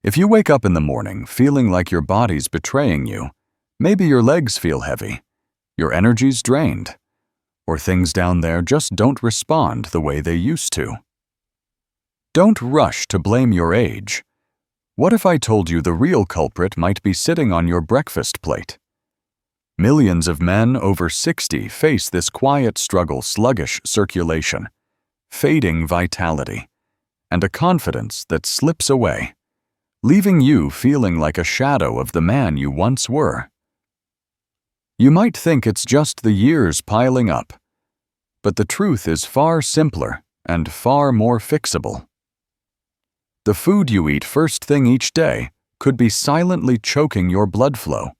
If you wake up in the morning feeling like your body's betraying you, maybe your legs feel heavy, your energy's drained, or things down there just don't respond the way they used to. Don't rush to blame your age. What if I told you the real culprit might be sitting on your breakfast plate? Millions of men over 60 face this quiet struggle: sluggish circulation, fading vitality, and a confidence that slips away, leaving you feeling like a shadow of the man you once were. You might think it's just the years piling up, but the truth is far simpler and far more fixable. The food you eat first thing each day could be silently choking your blood flow,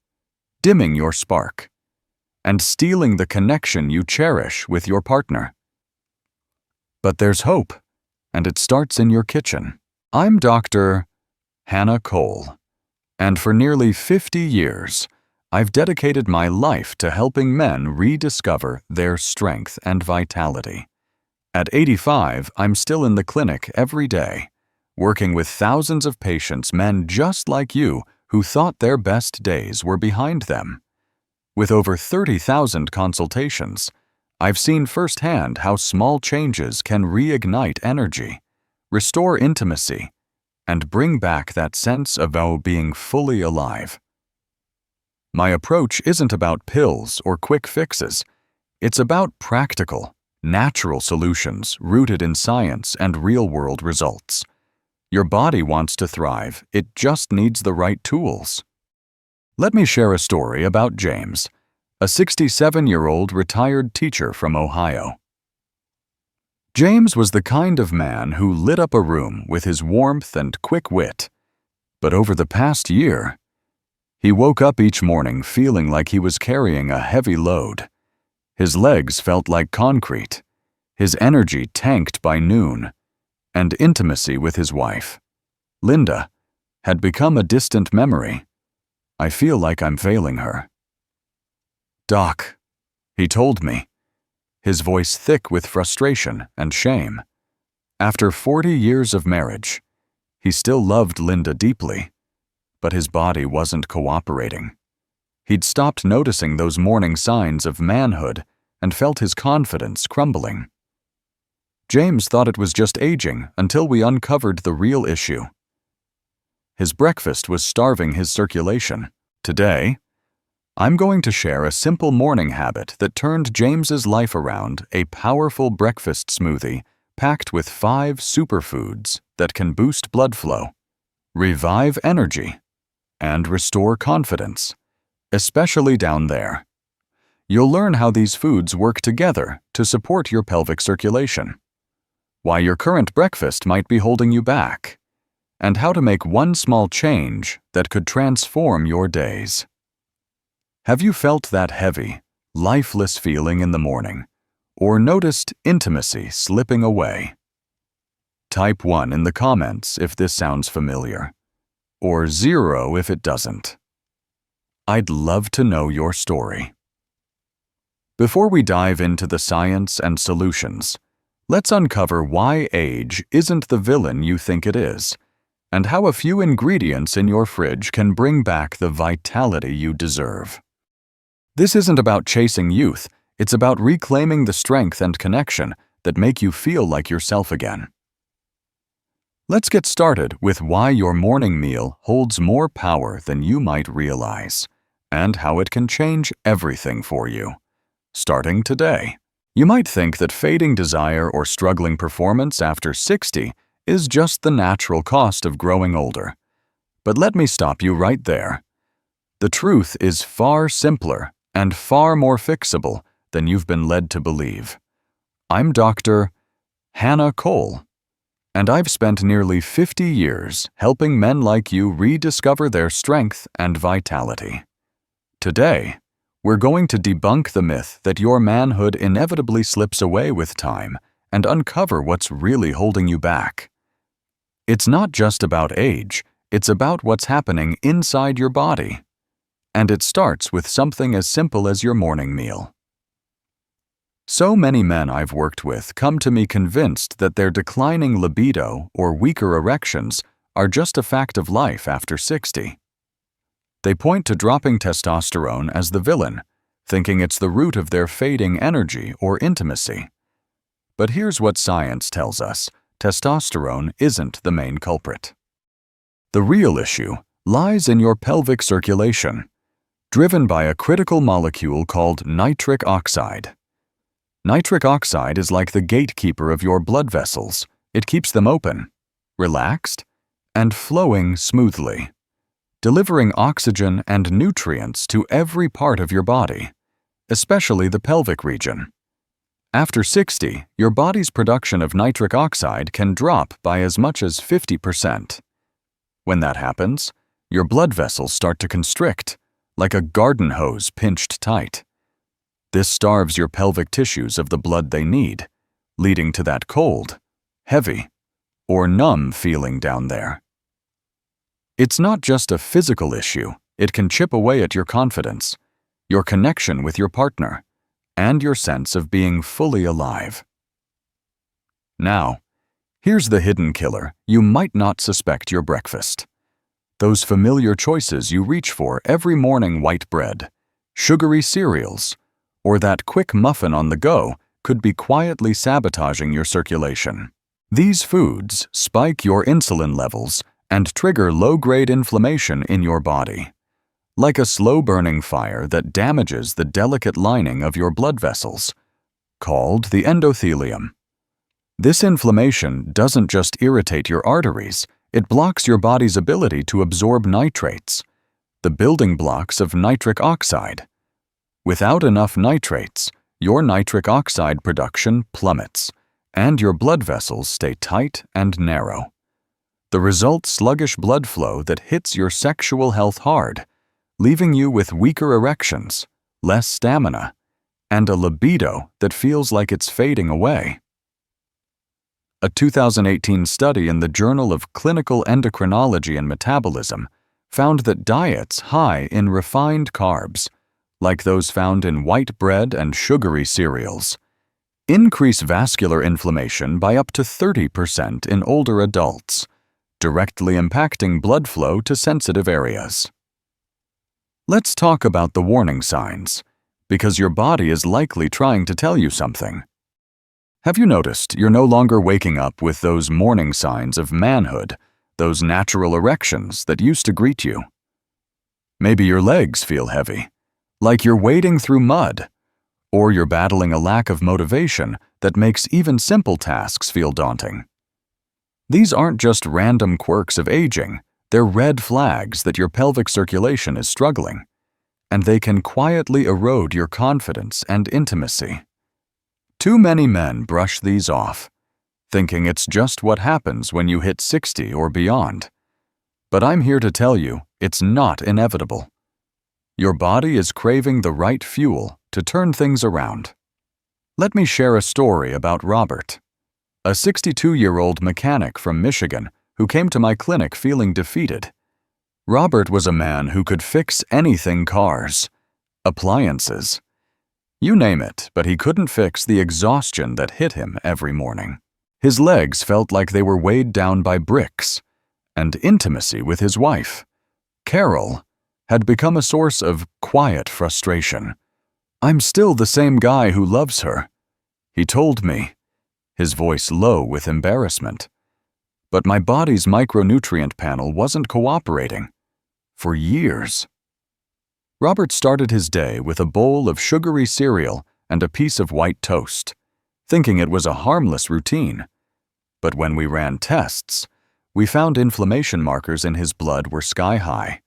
dimming your spark, and stealing the connection you cherish with your partner. But there's hope, and it starts in your kitchen. I'm Dr. Hannah Cole, and for nearly 50 years, I've dedicated my life to helping men rediscover their strength and vitality. At 85, I'm still in the clinic every day, working with thousands of patients, men just like you, who thought their best days were behind them. With over 30,000 consultations, I've seen firsthand how small changes can reignite energy, restore intimacy, and bring back that sense of being fully alive. My approach isn't about pills or quick fixes. It's about practical, natural solutions rooted in science and real-world results. Your body wants to thrive, it just needs the right tools. Let me share a story about James, a 67-year-old retired teacher from Ohio. James was the kind of man who lit up a room with his warmth and quick wit. But over the past year, he woke up each morning feeling like he was carrying a heavy load. His legs felt like concrete, his energy tanked by noon, and intimacy with his wife, Linda, had become a distant memory. I feel like I'm failing her. "Doc," he told me, his voice thick with frustration and shame. After 40 years of marriage, he still loved Linda deeply, but his body wasn't cooperating. He'd stopped noticing those morning signs of manhood and felt his confidence crumbling. James thought it was just aging until we uncovered the real issue. His breakfast was starving his circulation. Today, I'm going to share a simple morning habit that turned James's life around: a powerful breakfast smoothie packed with 5 superfoods that can boost blood flow, revive energy, and restore confidence, especially down there. You'll learn how these foods work together to support your pelvic circulation, why your current breakfast might be holding you back, and how to make one small change that could transform your days. Have you felt that heavy, lifeless feeling in the morning, or noticed intimacy slipping away? Type 1 in the comments if this sounds familiar, or 0 if it doesn't. I'd love to know your story. Before we dive into the science and solutions, let's uncover why age isn't the villain you think it is, and how a few ingredients in your fridge can bring back the vitality you deserve. This isn't about chasing youth, it's about reclaiming the strength and connection that make you feel like yourself again. Let's get started with why your morning meal holds more power than you might realize, and how it can change everything for you, starting today. You might think that fading desire or struggling performance after 60 is just the natural cost of growing older. But let me stop you right there. The truth is far simpler and far more fixable than you've been led to believe. I'm Dr. Hannah Cole, and I've spent nearly 50 years helping men like you rediscover their strength and vitality. Today, we're going to debunk the myth that your manhood inevitably slips away with time and uncover what's really holding you back. It's not just about age, it's about what's happening inside your body. And it starts with something as simple as your morning meal. So many men I've worked with come to me convinced that their declining libido or weaker erections are just a fact of life after 60. They point to dropping testosterone as the villain, thinking it's the root of their fading energy or intimacy. But here's what science tells us: testosterone isn't the main culprit. The real issue lies in your pelvic circulation, driven by a critical molecule called nitric oxide. Nitric oxide is like the gatekeeper of your blood vessels. It keeps them open, relaxed, and flowing smoothly, delivering oxygen and nutrients to every part of your body, especially the pelvic region. After 60, your body's production of nitric oxide can drop by as much as 50%. When that happens, your blood vessels start to constrict, like a garden hose pinched tight. This starves your pelvic tissues of the blood they need, leading to that cold, heavy, or numb feeling down there. It's not just a physical issue. It can chip away at your confidence, your connection with your partner, and your sense of being fully alive. Now, here's the hidden killer you might not suspect: your breakfast. Those familiar choices you reach for every morning: white bread, sugary cereals, or that quick muffin on the go could be quietly sabotaging your circulation. These foods spike your insulin levels and trigger low-grade inflammation in your body, like a slow-burning fire that damages the delicate lining of your blood vessels, called the endothelium. This inflammation doesn't just irritate your arteries, it blocks your body's ability to absorb nitrates, the building blocks of nitric oxide. Without enough nitrates, your nitric oxide production plummets, and your blood vessels stay tight and narrow. The result: sluggish blood flow that hits your sexual health hard, leaving you with weaker erections, less stamina, and a libido that feels like it's fading away. A 2018 study in the Journal of Clinical Endocrinology and Metabolism found that diets high in refined carbs, like those found in white bread and sugary cereals, increase vascular inflammation by up to 30% in older adults, directly impacting blood flow to sensitive areas. Let's talk about the warning signs, because your body is likely trying to tell you something. Have you noticed you're no longer waking up with those morning signs of manhood, those natural erections that used to greet you? Maybe your legs feel heavy, like you're wading through mud, or you're battling a lack of motivation that makes even simple tasks feel daunting. These aren't just random quirks of aging, they're red flags that your pelvic circulation is struggling, and they can quietly erode your confidence and intimacy. Too many men brush these off, thinking it's just what happens when you hit 60 or beyond. But I'm here to tell you, it's not inevitable. Your body is craving the right fuel to turn things around. Let me share a story about Robert, a 62-year-old mechanic from Michigan who came to my clinic feeling defeated. Robert was a man who could fix anything: cars, appliances, you name it, but he couldn't fix the exhaustion that hit him every morning. His legs felt like they were weighed down by bricks, and intimacy with his wife, Carol, had become a source of quiet frustration. "I'm still the same guy who loves her," he told me, his voice low with embarrassment. But my body's micronutrient panel wasn't cooperating. For years. Robert started his day with a bowl of sugary cereal and a piece of white toast, thinking it was a harmless routine. But when we ran tests, we found inflammation markers in his blood were sky high,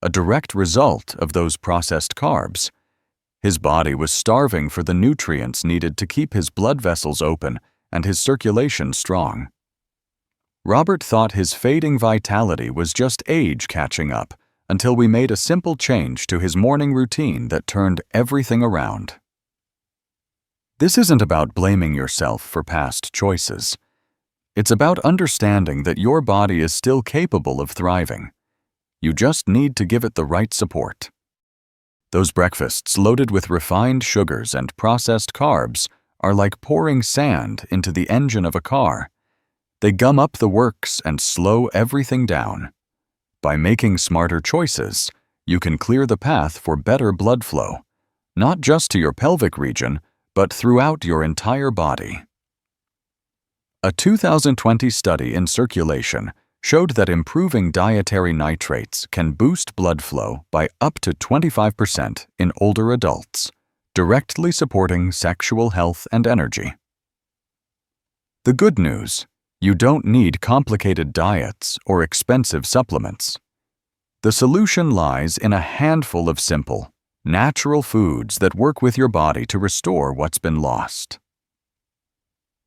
a direct result of those processed carbs. His body was starving for the nutrients needed to keep his blood vessels open and his circulation strong. Robert thought his fading vitality was just age catching up, until we made a simple change to his morning routine that turned everything around. This isn't about blaming yourself for past choices. It's about understanding that your body is still capable of thriving. You just need to give it the right support. Those breakfasts loaded with refined sugars and processed carbs are like pouring sand into the engine of a car. They gum up the works and slow everything down. By making smarter choices, you can clear the path for better blood flow, not just to your pelvic region, but throughout your entire body. A 2020 study in Circulation showed that improving dietary nitrates can boost blood flow by up to 25% in older adults, directly supporting sexual health and energy. The good news: you don't need complicated diets or expensive supplements. The solution lies in a handful of simple, natural foods that work with your body to restore what's been lost.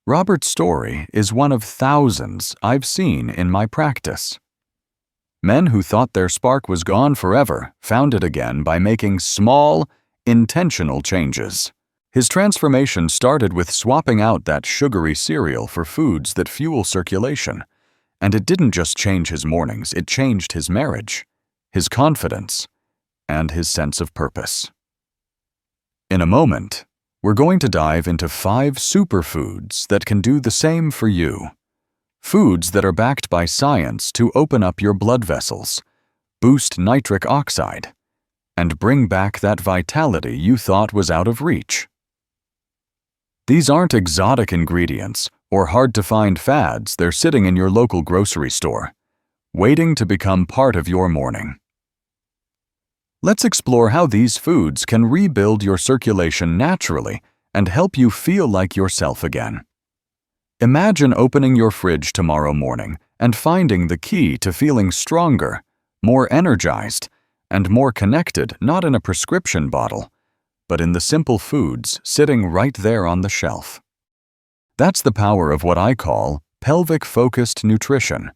Robert's story is one of thousands I've seen in my practice. Men who thought their spark was gone forever found it again by making small, intentional changes. His transformation started with swapping out that sugary cereal for foods that fuel circulation. And it didn't just change his mornings, it changed his marriage, his confidence, and his sense of purpose. In a moment, we're going to dive into 5 superfoods that can do the same for you. Foods that are backed by science to open up your blood vessels, boost nitric oxide, and bring back that vitality you thought was out of reach. These aren't exotic ingredients or hard-to-find fads. They're sitting in your local grocery store, waiting to become part of your morning. Let's explore how these foods can rebuild your circulation naturally and help you feel like yourself again. Imagine opening your fridge tomorrow morning and finding the key to feeling stronger, more energized, and more connected, not in a prescription bottle, but in the simple foods sitting right there on the shelf. That's the power of what I call pelvic-focused nutrition,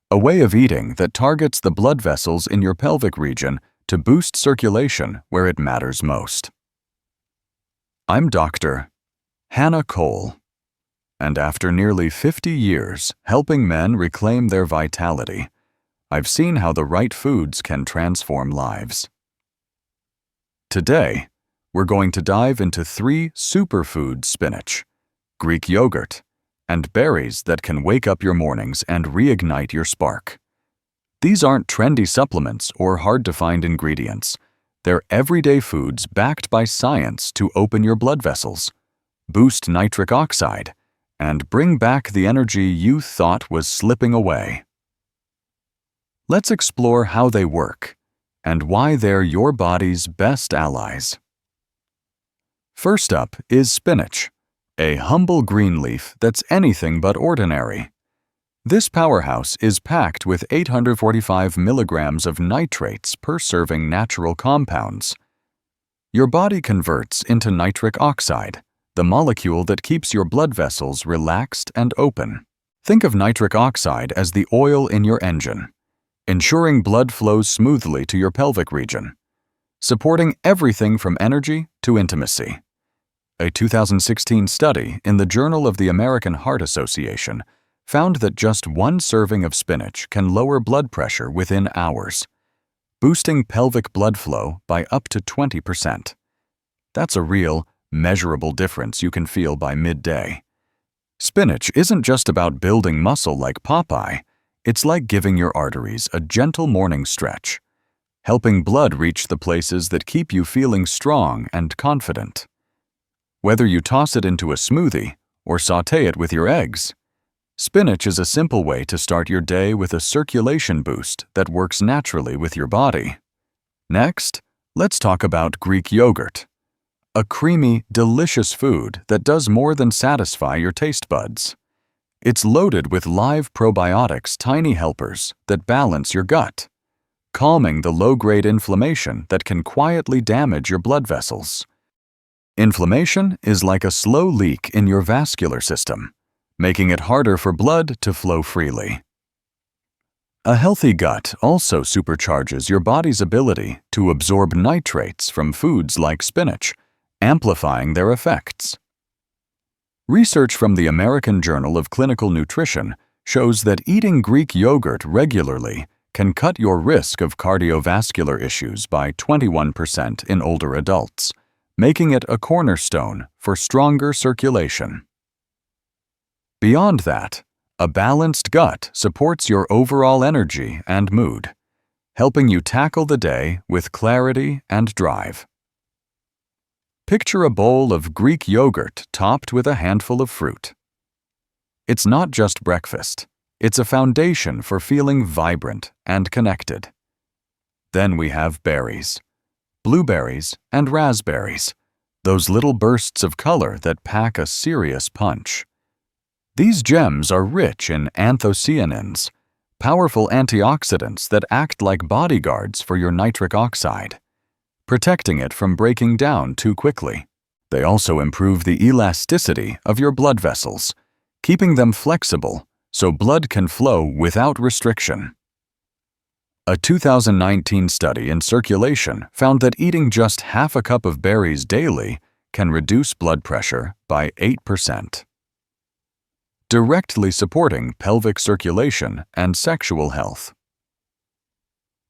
a way of eating that targets the blood vessels in your pelvic region to boost circulation where it matters most. I'm Dr. Hannah Cole, and after nearly 50 years helping men reclaim their vitality, I've seen how the right foods can transform lives. Today, we're going to dive into 3 superfoods: spinach, Greek yogurt, and berries that can wake up your mornings and reignite your spark. These aren't trendy supplements or hard-to-find ingredients. They're everyday foods backed by science to open your blood vessels, boost nitric oxide, and bring back the energy you thought was slipping away. Let's explore how they work and why they're your body's best allies. First up is spinach, a humble green leaf that's anything but ordinary. This powerhouse is packed with 845 milligrams of nitrates per serving natural compounds. Your body converts into nitric oxide, the molecule that keeps your blood vessels relaxed and open. Think of nitric oxide as the oil in your engine, ensuring blood flows smoothly to your pelvic region, supporting everything from energy to intimacy. A 2016 study in the Journal of the American Heart Association found that just 1 serving of spinach can lower blood pressure within hours, boosting pelvic blood flow by up to 20%. That's a real, measurable difference you can feel by midday. Spinach isn't just about building muscle like Popeye. It's like giving your arteries a gentle morning stretch, helping blood reach the places that keep you feeling strong and confident. Whether you toss it into a smoothie or sauté it with your eggs, spinach is a simple way to start your day with a circulation boost that works naturally with your body. Next, let's talk about Greek yogurt, a creamy, delicious food that does more than satisfy your taste buds. It's loaded with live probiotics, tiny helpers that balance your gut, calming the low-grade inflammation that can quietly damage your blood vessels. Inflammation is like a slow leak in your vascular system, making it harder for blood to flow freely. A healthy gut also supercharges your body's ability to absorb nitrates from foods like spinach, amplifying their effects. Research from the American Journal of Clinical Nutrition shows that eating Greek yogurt regularly can cut your risk of cardiovascular issues by 21% in older adults, making it a cornerstone for stronger circulation. Beyond that, A balanced gut supports your overall energy and mood, helping you tackle the day with clarity and drive. Picture a bowl of Greek yogurt topped with a handful of fruit. It's not just breakfast. It's a foundation for feeling vibrant and connected. Then we have berries. Blueberries and raspberries, those little bursts of color that pack a serious punch. These gems are rich in anthocyanins, powerful antioxidants that act like bodyguards for your nitric oxide, protecting it from breaking down too quickly. They also improve the elasticity of your blood vessels, keeping them flexible so blood can flow without restriction. A 2019 study in Circulation found that eating just half a cup of berries daily can reduce blood pressure by 8%, directly supporting pelvic circulation and sexual health.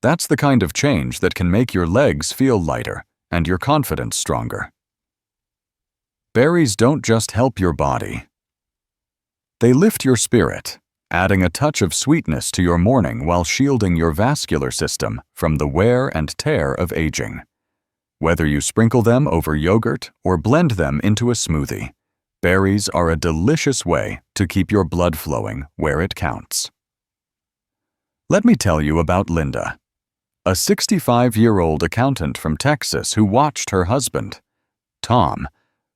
That's the kind of change that can make your legs feel lighter and your confidence stronger. Berries don't just help your body. They lift your spirit, adding a touch of sweetness to your morning while shielding your vascular system from the wear and tear of aging. Whether you sprinkle them over yogurt or blend them into a smoothie, berries are a delicious way to keep your blood flowing where it counts. Let me tell you about Linda, a 65-year-old accountant from Texas who watched her husband, Tom,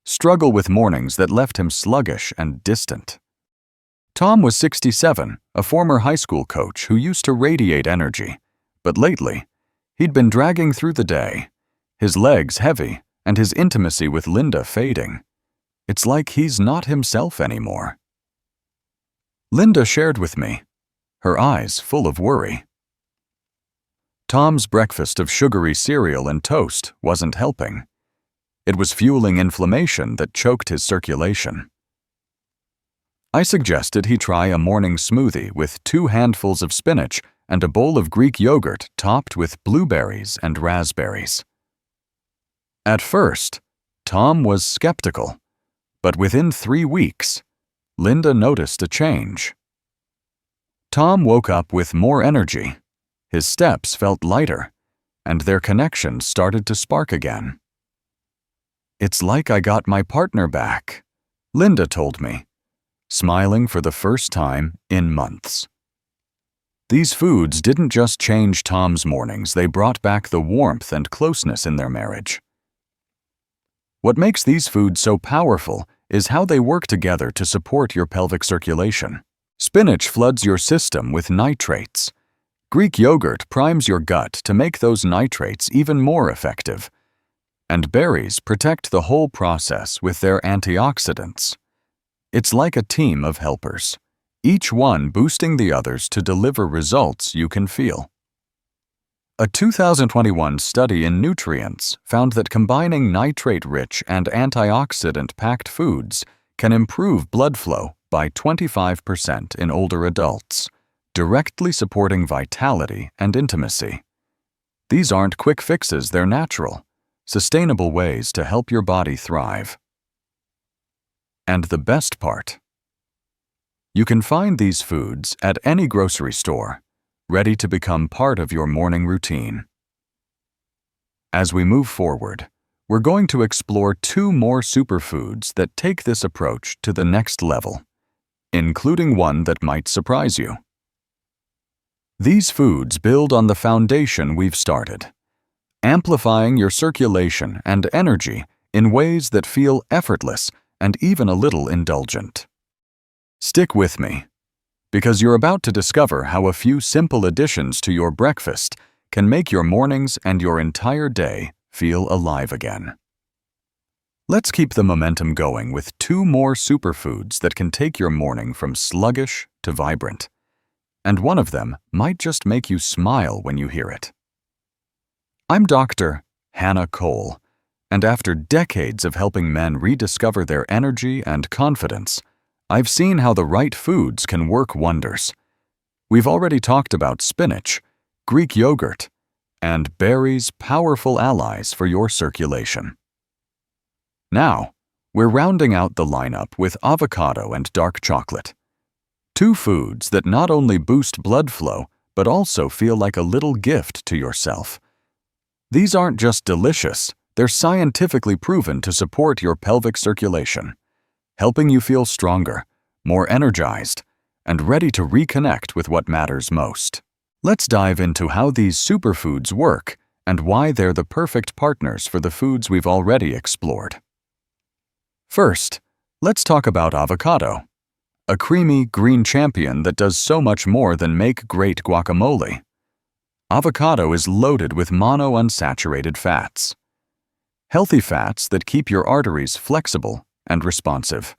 struggle with mornings that left him sluggish and distant. Tom was 67, a former high school coach who used to radiate energy, but lately, he'd been dragging through the day, his legs heavy and his intimacy with Linda fading. It's like he's not himself anymore. Linda shared with me, her eyes full of worry. Tom's breakfast of sugary cereal and toast wasn't helping. It was fueling inflammation that choked his circulation. I suggested he try a morning smoothie with 2 handfuls of spinach and a bowl of Greek yogurt topped with blueberries and raspberries. At first, Tom was skeptical, but within 3 weeks, Linda noticed a change. Tom woke up with more energy, his steps felt lighter, and their connection started to spark again. "It's like I got my partner back," Linda told me, smiling for the first time in months. These foods didn't just change Tom's mornings, they brought back the warmth and closeness in their marriage. What makes these foods so powerful is how they work together to support your pelvic circulation. Spinach floods your system with nitrates. Greek yogurt primes your gut to make those nitrates even more effective. And berries protect the whole process with their antioxidants. It's like a team of helpers, each one boosting the others to deliver results you can feel. A 2021 study in Nutrients found that combining nitrate-rich and antioxidant-packed foods can improve blood flow by 25% in older adults, directly supporting vitality and intimacy. These aren't quick fixes, they're natural, sustainable ways to help your body thrive. And the best part, you can find these foods at any grocery store, ready to become part of your morning routine. As we move forward, we're going to explore 2 more superfoods that take this approach to the next level, including one that might surprise you. These foods build on the foundation we've started, amplifying your circulation and energy in ways that feel effortless and even a little indulgent. Stick with me, because you're about to discover how a few simple additions to your breakfast can make your mornings and your entire day feel alive again. Let's keep the momentum going with 2 more superfoods that can take your morning from sluggish to vibrant. And one of them might just make you smile when you hear it. I'm Dr. Hannah Cole, and after decades of helping men rediscover their energy and confidence, I've seen how the right foods can work wonders. We've already talked about spinach, Greek yogurt, and berries, powerful allies for your circulation. Now, we're rounding out the lineup with avocado and dark chocolate, Two foods that not only boost blood flow, but also feel like a little gift to yourself. These aren't just delicious, they're scientifically proven to support your pelvic circulation, helping you feel stronger, more energized, and ready to reconnect with what matters most. Let's dive into how these superfoods work and why they're the perfect partners for the foods we've already explored. First, let's talk about avocado, a creamy green champion that does so much more than make great guacamole. Avocado is loaded with monounsaturated fats, healthy fats that keep your arteries flexible and responsive.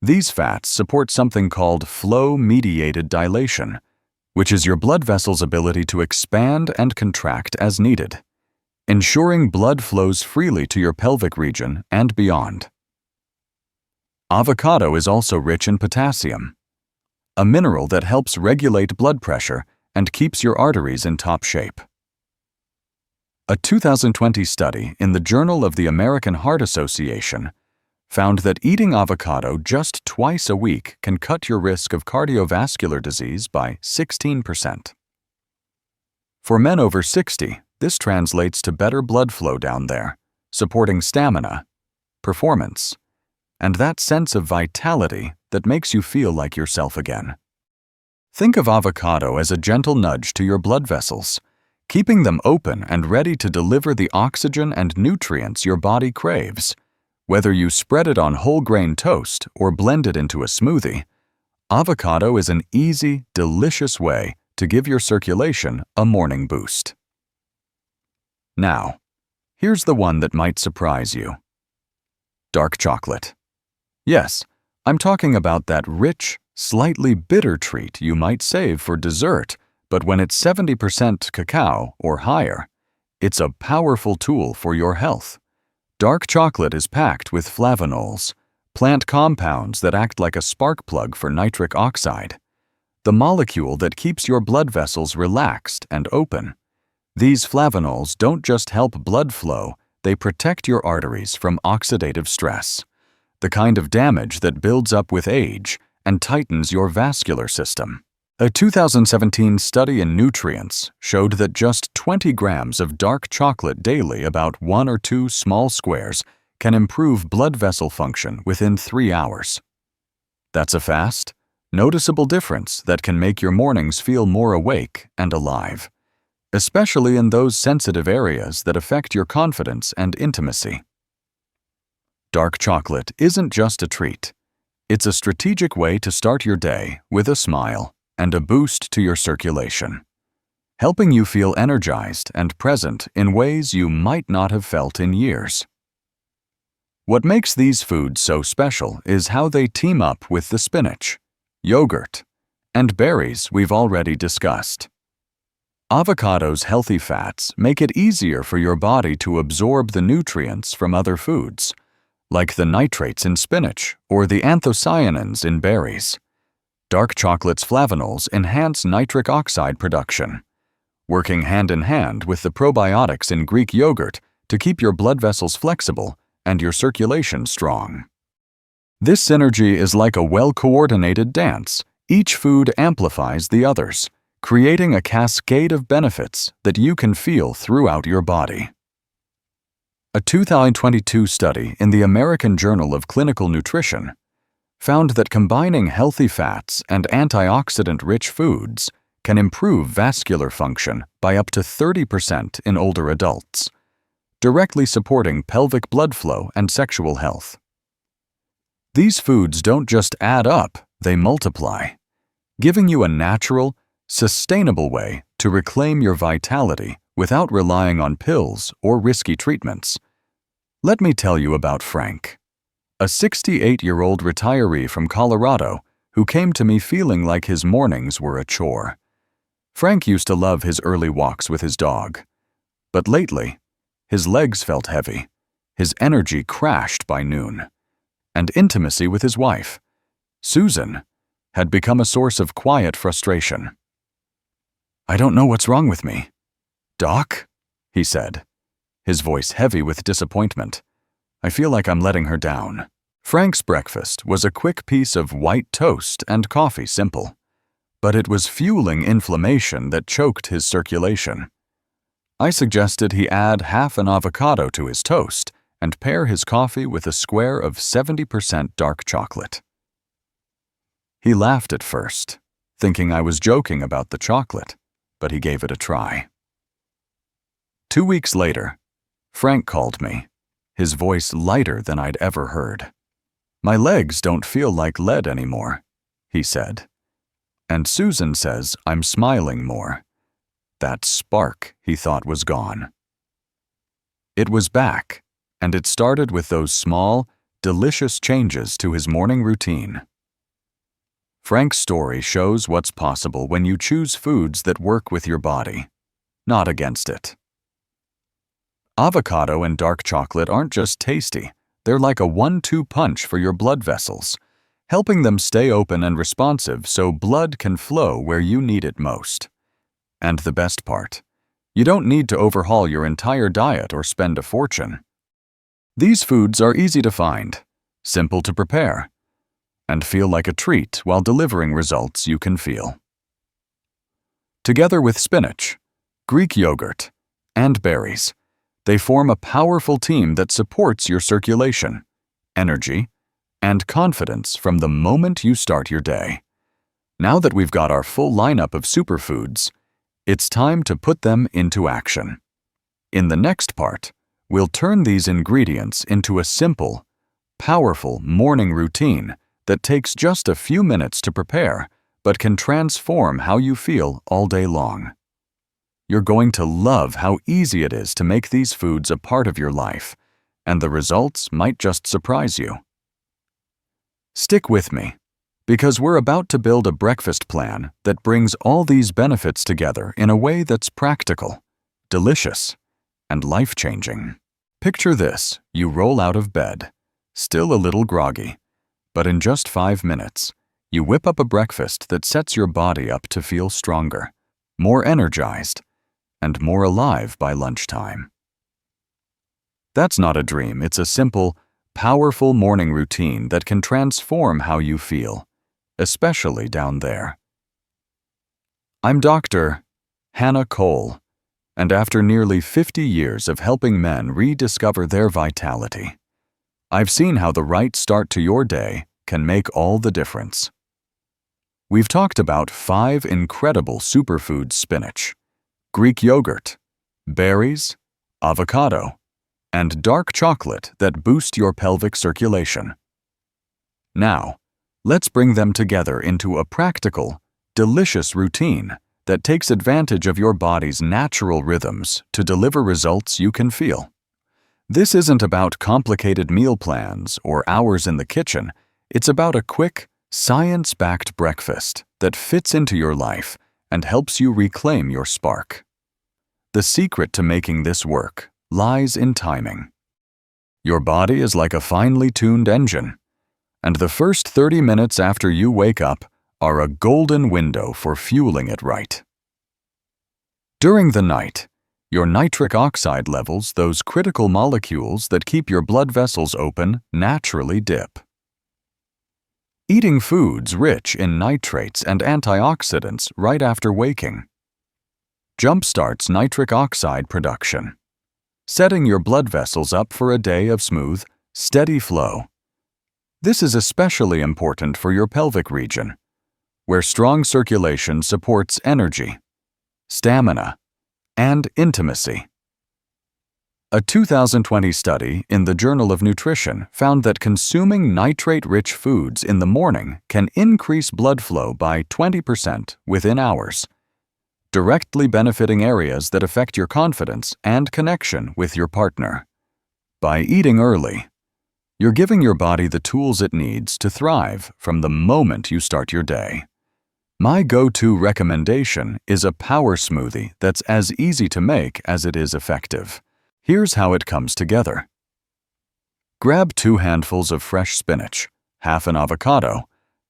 These fats support something called flow-mediated dilation, which is your blood vessel's ability to expand and contract as needed, ensuring blood flows freely to your pelvic region and beyond. Avocado is also rich in potassium, a mineral that helps regulate blood pressure and keeps your arteries in top shape. A 2020 study in the Journal of the American Heart Association found that eating avocado just twice a week can cut your risk of cardiovascular disease by 16%. For men over 60, this translates to better blood flow down there, supporting stamina, performance, and that sense of vitality that makes you feel like yourself again. Think of avocado as a gentle nudge to your blood vessels, keeping them open and ready to deliver the oxygen and nutrients your body craves. Whether you spread it on whole grain toast or blend it into a smoothie, avocado is an easy, delicious way to give your circulation a morning boost. Now, here's the one that might surprise you. Dark chocolate. Yes, I'm talking about that rich, slightly bitter treat you might save for dessert, but when it's 70% cacao or higher, it's a powerful tool for your health. Dark chocolate is packed with flavonols, plant compounds that act like a spark plug for nitric oxide, the molecule that keeps your blood vessels relaxed and open. These flavonols don't just help blood flow, they protect your arteries from oxidative stress, the kind of damage that builds up with age and tightens your vascular system. A 2017 study in Nutrients showed that just 20 grams of dark chocolate daily, about 1 or 2 small squares, can improve blood vessel function within 3 hours. That's a fast, noticeable difference that can make your mornings feel more awake and alive, especially in those sensitive areas that affect your confidence and intimacy. Dark chocolate isn't just a treat. It's a strategic way to start your day with a smile and a boost to your circulation, helping you feel energized and present in ways you might not have felt in years. What makes these foods so special is how they team up with the spinach, yogurt, and berries we've already discussed. Avocado's healthy fats make it easier for your body to absorb the nutrients from other foods, like the nitrates in spinach or the anthocyanins in berries. Dark chocolate's flavonols enhance nitric oxide production, working hand in hand with the probiotics in Greek yogurt to keep your blood vessels flexible and your circulation strong. This synergy is like a well-coordinated dance. Each food amplifies the others, creating a cascade of benefits that you can feel throughout your body. A 2022 study in the American Journal of Clinical Nutrition found that combining healthy fats and antioxidant-rich foods can improve vascular function by up to 30% in older adults, directly supporting pelvic blood flow and sexual health. These foods don't just add up, they multiply, giving you a natural, sustainable way to reclaim your vitality without relying on pills or risky treatments. Let me tell you about Frank, a 68-year-old retiree from Colorado who came to me feeling like his mornings were a chore. Frank used to love his early walks with his dog, but lately, his legs felt heavy, his energy crashed by noon, and intimacy with his wife, Susan, had become a source of quiet frustration. "I don't know what's wrong with me. Doc?" he said, his voice heavy with disappointment. "I feel like I'm letting her down." Frank's breakfast was a quick piece of white toast and coffee, simple. But it was fueling inflammation that choked his circulation. I suggested he add half an avocado to his toast and pair his coffee with a square of 70% dark chocolate. He laughed at first, thinking I was joking about the chocolate, but he gave it a try. 2 weeks later, Frank called me, his voice lighter than I'd ever heard. "My legs don't feel like lead anymore," he said. "And Susan says I'm smiling more." That spark he thought was gone. It was back, and it started with those small, delicious changes to his morning routine. Frank's story shows what's possible when you choose foods that work with your body, not against it. Avocado and dark chocolate aren't just tasty, they're like a 1-2 punch for your blood vessels, helping them stay open and responsive so blood can flow where you need it most. And the best part, you don't need to overhaul your entire diet or spend a fortune. These foods are easy to find, simple to prepare, and feel like a treat while delivering results you can feel. Together with spinach, Greek yogurt, and berries, they form a powerful team that supports your circulation, energy, and confidence from the moment you start your day. Now that we've got our full lineup of superfoods, it's time to put them into action. In the next part, we'll turn these ingredients into a simple, powerful morning routine that takes just a few minutes to prepare, but can transform how you feel all day long. You're going to love how easy it is to make these foods a part of your life, and the results might just surprise you. Stick with me, because we're about to build a breakfast plan that brings all these benefits together in a way that's practical, delicious, and life-changing. Picture this: you roll out of bed, still a little groggy, but in just 5 minutes, you whip up a breakfast that sets your body up to feel stronger, more energized, and more alive by lunchtime. That's not a dream, it's a simple, powerful morning routine that can transform how you feel, especially down there. I'm Dr. Hannah Cole, and after nearly 50 years of helping men rediscover their vitality, I've seen how the right start to your day can make all the difference. We've talked about 5 incredible superfoods: spinach, Greek yogurt, berries, avocado, and dark chocolate that boost your pelvic circulation. Now, let's bring them together into a practical, delicious routine that takes advantage of your body's natural rhythms to deliver results you can feel. This isn't about complicated meal plans or hours in the kitchen. It's about a quick, science-backed breakfast that fits into your life and helps you reclaim your spark. The secret to making this work lies in timing. Your body is like a finely tuned engine, and the first 30 minutes after you wake up are a golden window for fueling it right. During the night, your nitric oxide levels, those critical molecules that keep your blood vessels open, naturally dip. Eating foods rich in nitrates and antioxidants right after waking jumpstarts nitric oxide production, setting your blood vessels up for a day of smooth, steady flow. This is especially important for your pelvic region, where strong circulation supports energy, stamina, and intimacy. A 2020 study in the Journal of Nutrition found that consuming nitrate-rich foods in the morning can increase blood flow by 20% within hours, directly benefiting areas that affect your confidence and connection with your partner. By eating early, you're giving your body the tools it needs to thrive from the moment you start your day. My go-to recommendation is a power smoothie that's as easy to make as it is effective. Here's how it comes together. Grab 2 handfuls of fresh spinach, half an avocado,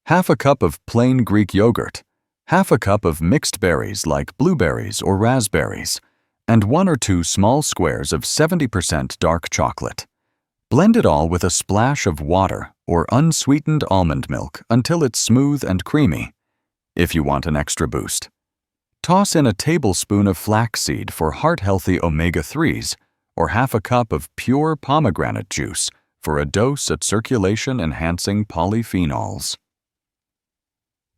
half a cup of plain Greek yogurt, half a cup of mixed berries like blueberries or raspberries, and 1 or 2 small squares of 70% dark chocolate. Blend it all with a splash of water or unsweetened almond milk until it's smooth and creamy. If you want an extra boost, toss in a tablespoon of flaxseed for heart-healthy omega-3s or half a cup of pure pomegranate juice for a dose at circulation-enhancing polyphenols.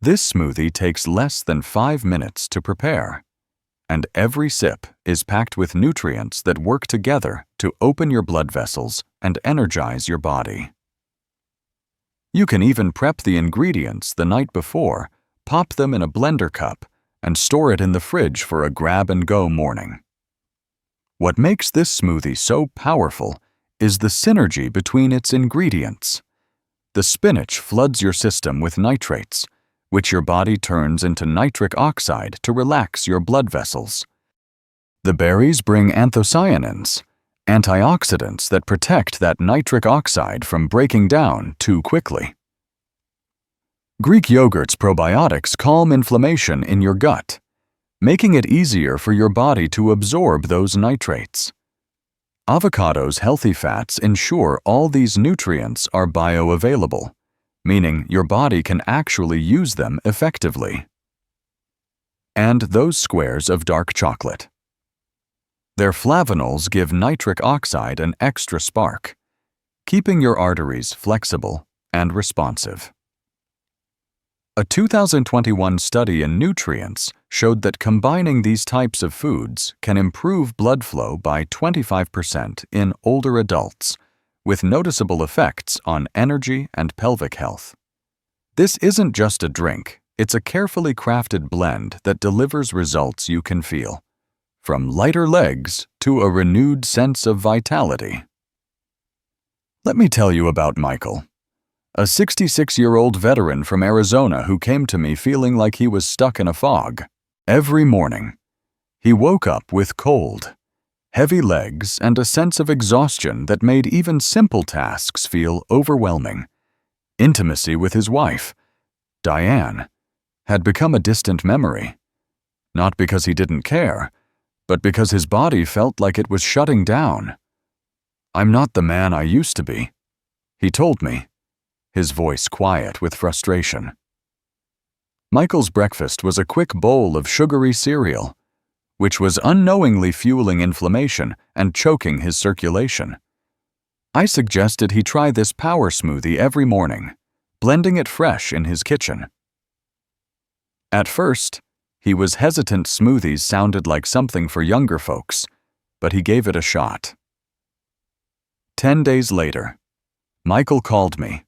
This smoothie takes less than 5 minutes to prepare, and every sip is packed with nutrients that work together to open your blood vessels and energize your body. You can even prep the ingredients the night before, pop them in a blender cup, and store it in the fridge for a grab-and-go morning. What makes this smoothie so powerful is the synergy between its ingredients. The spinach floods your system with nitrates, which your body turns into nitric oxide to relax your blood vessels. The berries bring anthocyanins, antioxidants that protect that nitric oxide from breaking down too quickly. Greek yogurt's probiotics calm inflammation in your gut, making it easier for your body to absorb those nitrates. Avocado's healthy fats ensure all these nutrients are bioavailable, meaning your body can actually use them effectively. And those squares of dark chocolate. Their flavonols give nitric oxide an extra spark, keeping your arteries flexible and responsive. A 2021 study in Nutrients showed that combining these types of foods can improve blood flow by 25% in older adults, with noticeable effects on energy and pelvic health. This isn't just a drink, it's a carefully crafted blend that delivers results you can feel, from lighter legs to a renewed sense of vitality. Let me tell you about Michael, a 66-year-old veteran from Arizona who came to me feeling like he was stuck in a fog. Every morning, he woke up with cold, heavy legs, and a sense of exhaustion that made even simple tasks feel overwhelming. Intimacy with his wife, Diane, had become a distant memory, not because he didn't care, but because his body felt like it was shutting down. "I'm not the man I used to be," he told me, his voice quiet with frustration. Michael's breakfast was a quick bowl of sugary cereal, which was unknowingly fueling inflammation and choking his circulation. I suggested he try this power smoothie every morning, blending it fresh in his kitchen. At first, he was hesitant. Smoothies sounded like something for younger folks, but he gave it a shot. 10 days later, Michael called me,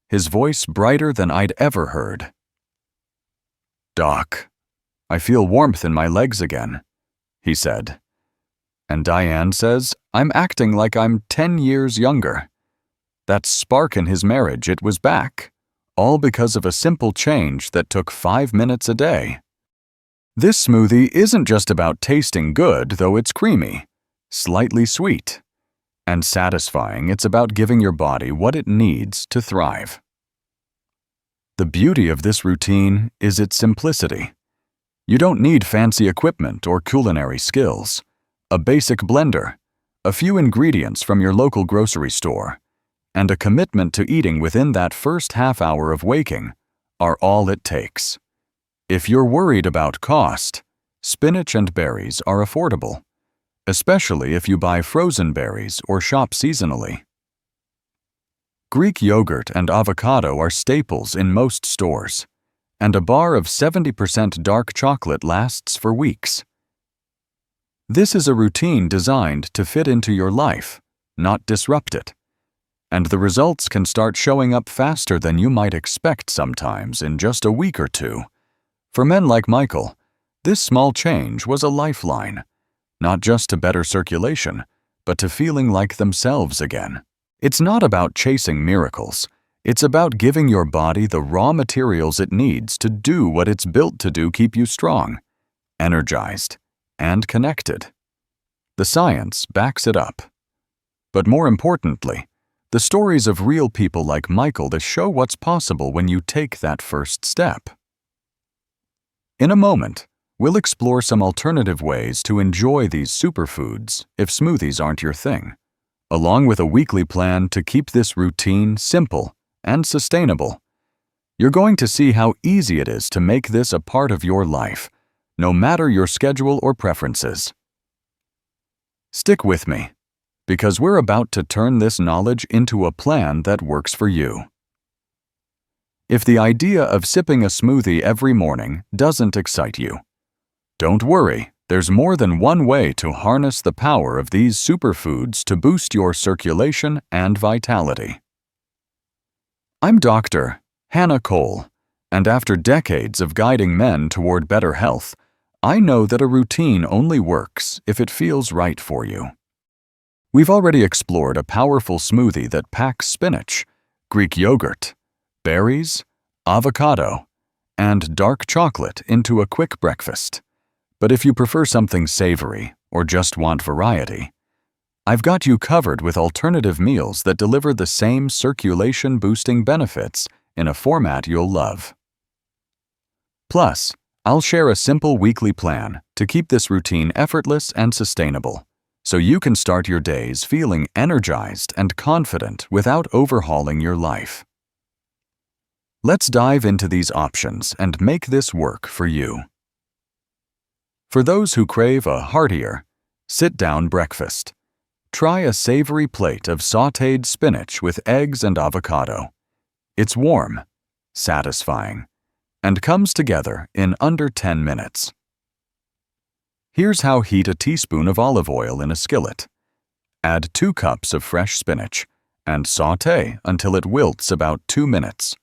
his voice brighter than I'd ever heard. "Doc, I feel warmth in my legs again," he said. "And Diane says I'm acting like I'm 10 years younger. That spark in his marriage, it was back, all because of a simple change that took 5 minutes a day." This smoothie isn't just about tasting good, though it's creamy, slightly sweet, and satisfying. It's about giving your body what it needs to thrive. The beauty of this routine is its simplicity. You don't need fancy equipment or culinary skills. A basic blender, a few ingredients from your local grocery store, and a commitment to eating within that first half hour of waking are all it takes. If you're worried about cost, spinach and berries are affordable, especially if you buy frozen berries or shop seasonally. Greek yogurt and avocado are staples in most stores, and a bar of 70% dark chocolate lasts for weeks. This is a routine designed to fit into your life, not disrupt it, and the results can start showing up faster than you might expect sometimes in just a week or two. For men like Michael, this small change was a lifeline, not just to better circulation, but to feeling like themselves again. It's not about chasing miracles. It's about giving your body the raw materials it needs to do what it's built to do: keep you strong, energized, and connected. The science backs it up. But more importantly, the stories of real people like Michael that show what's possible when you take that first step. In a moment, we'll explore some alternative ways to enjoy these superfoods if smoothies aren't your thing, along with a weekly plan to keep this routine simple and sustainable. You're going to see how easy it is to make this a part of your life, no matter your schedule or preferences. Stick with me, because we're about to turn this knowledge into a plan that works for you. If the idea of sipping a smoothie every morning doesn't excite you, don't worry, there's more than one way to harness the power of these superfoods to boost your circulation and vitality. I'm Dr. Hannah Cole, and after decades of guiding men toward better health, I know that a routine only works if it feels right for you. We've already explored a powerful smoothie that packs spinach, Greek yogurt, berries, avocado, and dark chocolate into a quick breakfast. But if you prefer something savory or just want variety, I've got you covered with alternative meals that deliver the same circulation-boosting benefits in a format you'll love. Plus, I'll share a simple weekly plan to keep this routine effortless and sustainable, so you can start your days feeling energized and confident without overhauling your life. Let's dive into these options and make this work for you. For those who crave a heartier, sit-down breakfast, try a savory plate of sautéed spinach with eggs and avocado. It's warm, satisfying, and comes together in under 10 minutes. Here's how: heat a teaspoon of olive oil in a skillet. Add 2 cups of fresh spinach and sauté until it wilts about 2 minutes.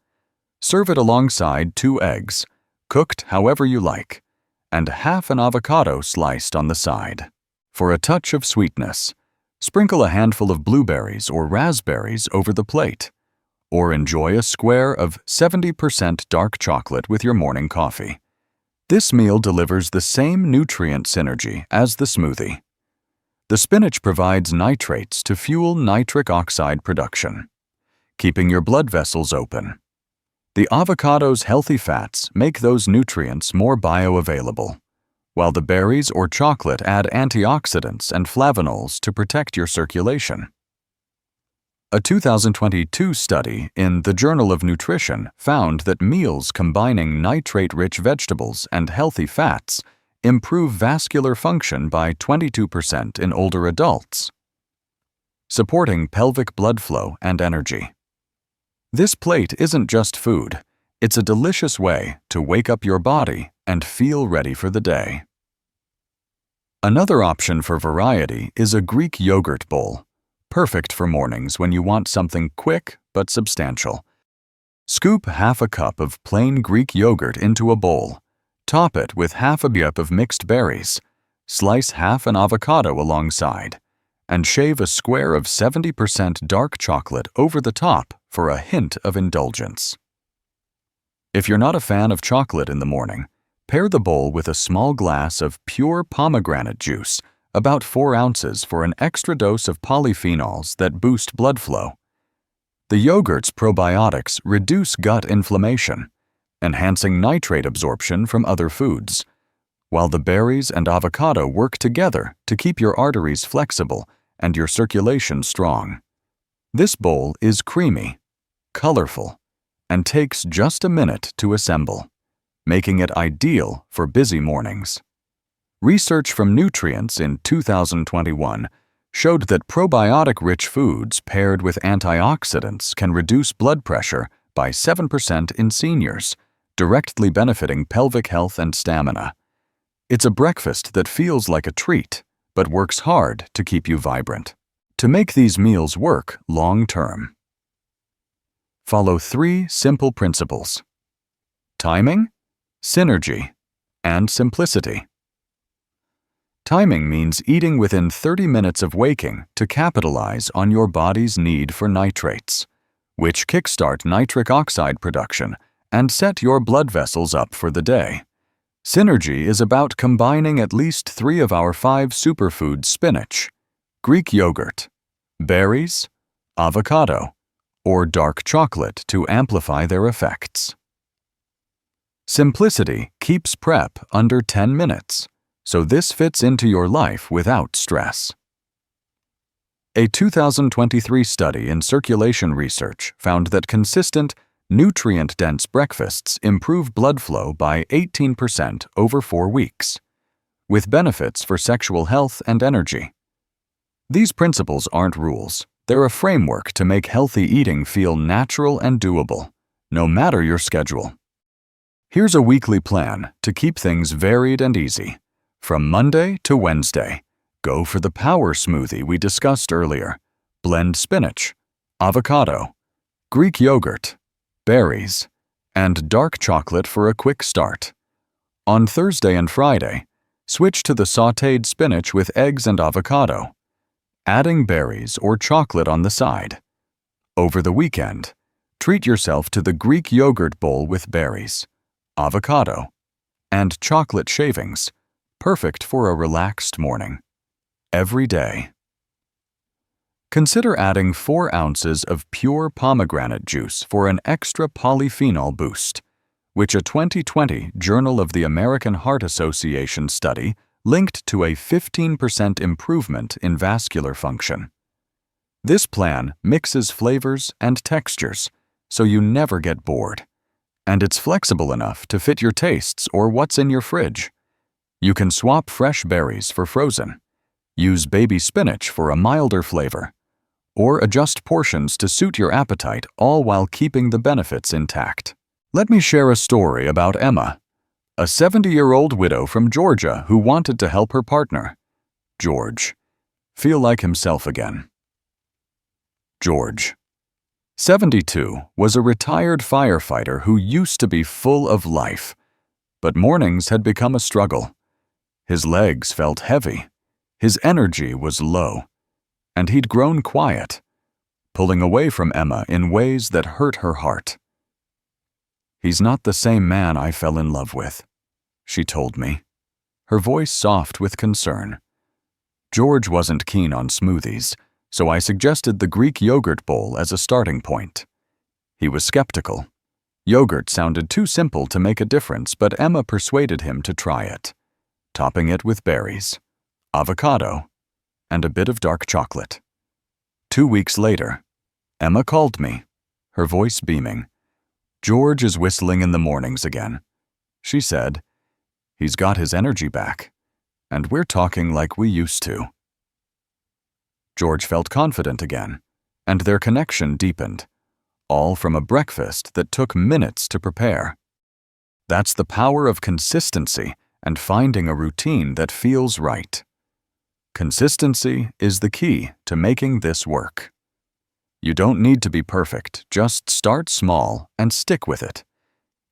Serve it alongside 2 eggs, cooked however you like, and half an avocado sliced on the side. For a touch of sweetness, sprinkle a handful of blueberries or raspberries over the plate, or enjoy a square of 70% dark chocolate with your morning coffee. This meal delivers the same nutrient synergy as the smoothie. The spinach provides nitrates to fuel nitric oxide production, keeping your blood vessels open. The avocado's healthy fats make those nutrients more bioavailable, while the berries or chocolate add antioxidants and flavonols to protect your circulation. A 2022 study in the Journal of Nutrition found that meals combining nitrate-rich vegetables and healthy fats improve vascular function by 22% in older adults, supporting pelvic blood flow and energy. This plate isn't just food, it's a delicious way to wake up your body and feel ready for the day. Another option for variety is a Greek yogurt bowl, perfect for mornings when you want something quick but substantial. Scoop half a cup of plain Greek yogurt into a bowl, top it with half a cup of mixed berries, slice half an avocado alongside, and shave a square of 70% dark chocolate over the top for a hint of indulgence. If you're not a fan of chocolate in the morning, pair the bowl with a small glass of pure pomegranate juice, about 4 ounces, for an extra dose of polyphenols that boost blood flow. The yogurt's probiotics reduce gut inflammation, enhancing nitrate absorption from other foods, while the berries and avocado work together to keep your arteries flexible and your circulation strong. This bowl is creamy, colorful, and takes just a minute to assemble, making it ideal for busy mornings. Research from Nutrients in 2021 showed that probiotic-rich foods paired with antioxidants can reduce blood pressure by 7% in seniors, directly benefiting pelvic health and stamina. It's a breakfast that feels like a treat, but works hard to keep you vibrant. To make these meals work long-term, follow 3 simple principles: timing, synergy, and simplicity. Timing means eating within 30 minutes of waking to capitalize on your body's need for nitrates, which kickstart nitric oxide production and set your blood vessels up for the day. Synergy is about combining at least 3 of our 5 superfoods: spinach, Greek yogurt, berries, avocado, or dark chocolate to amplify their effects. Simplicity keeps prep under 10 minutes, so this fits into your life without stress. A 2023 study in Circulation Research found that consistent, nutrient-dense breakfasts improve blood flow by 18% over 4 weeks, with benefits for sexual health and energy. These principles aren't rules. They're a framework to make healthy eating feel natural and doable, no matter your schedule. Here's a weekly plan to keep things varied and easy. From Monday to Wednesday, go for the power smoothie we discussed earlier. Blend spinach, avocado, Greek yogurt, berries, and dark chocolate for a quick start. On Thursday and Friday, switch to the sautéed spinach with eggs and avocado, adding berries or chocolate on the side. Over the weekend, treat yourself to the Greek yogurt bowl with berries, avocado, and chocolate shavings, perfect for a relaxed morning. Every day. Consider adding 4 ounces of pure pomegranate juice for an extra polyphenol boost, which a 2020 Journal of the American Heart Association study linked to a 15% improvement in vascular function. This plan mixes flavors and textures, so you never get bored, and it's flexible enough to fit your tastes or what's in your fridge. You can swap fresh berries for frozen, use baby spinach for a milder flavor, or adjust portions to suit your appetite, all while keeping the benefits intact. Let me share a story about Emma, a 70-year-old widow from Georgia who wanted to help her partner, George, feel like himself again. George, 72, was a retired firefighter who used to be full of life, but mornings had become a struggle. His legs felt heavy, his energy was low, and he'd grown quiet, pulling away from Emma in ways that hurt her heart. "He's not the same man I fell in love with," she told me, her voice soft with concern. George wasn't keen on smoothies, so I suggested the Greek yogurt bowl as a starting point. He was skeptical. Yogurt sounded too simple to make a difference, but Emma persuaded him to try it, topping it with berries, avocado, and a bit of dark chocolate. 2 weeks later, Emma called me, her voice beaming. "George is whistling in the mornings again," she said. "He's got his energy back, and we're talking like we used to." George felt confident again, and their connection deepened, all from a breakfast that took minutes to prepare. That's the power of consistency and finding a routine that feels right. Consistency is the key to making this work. You don't need to be perfect, just start small and stick with it.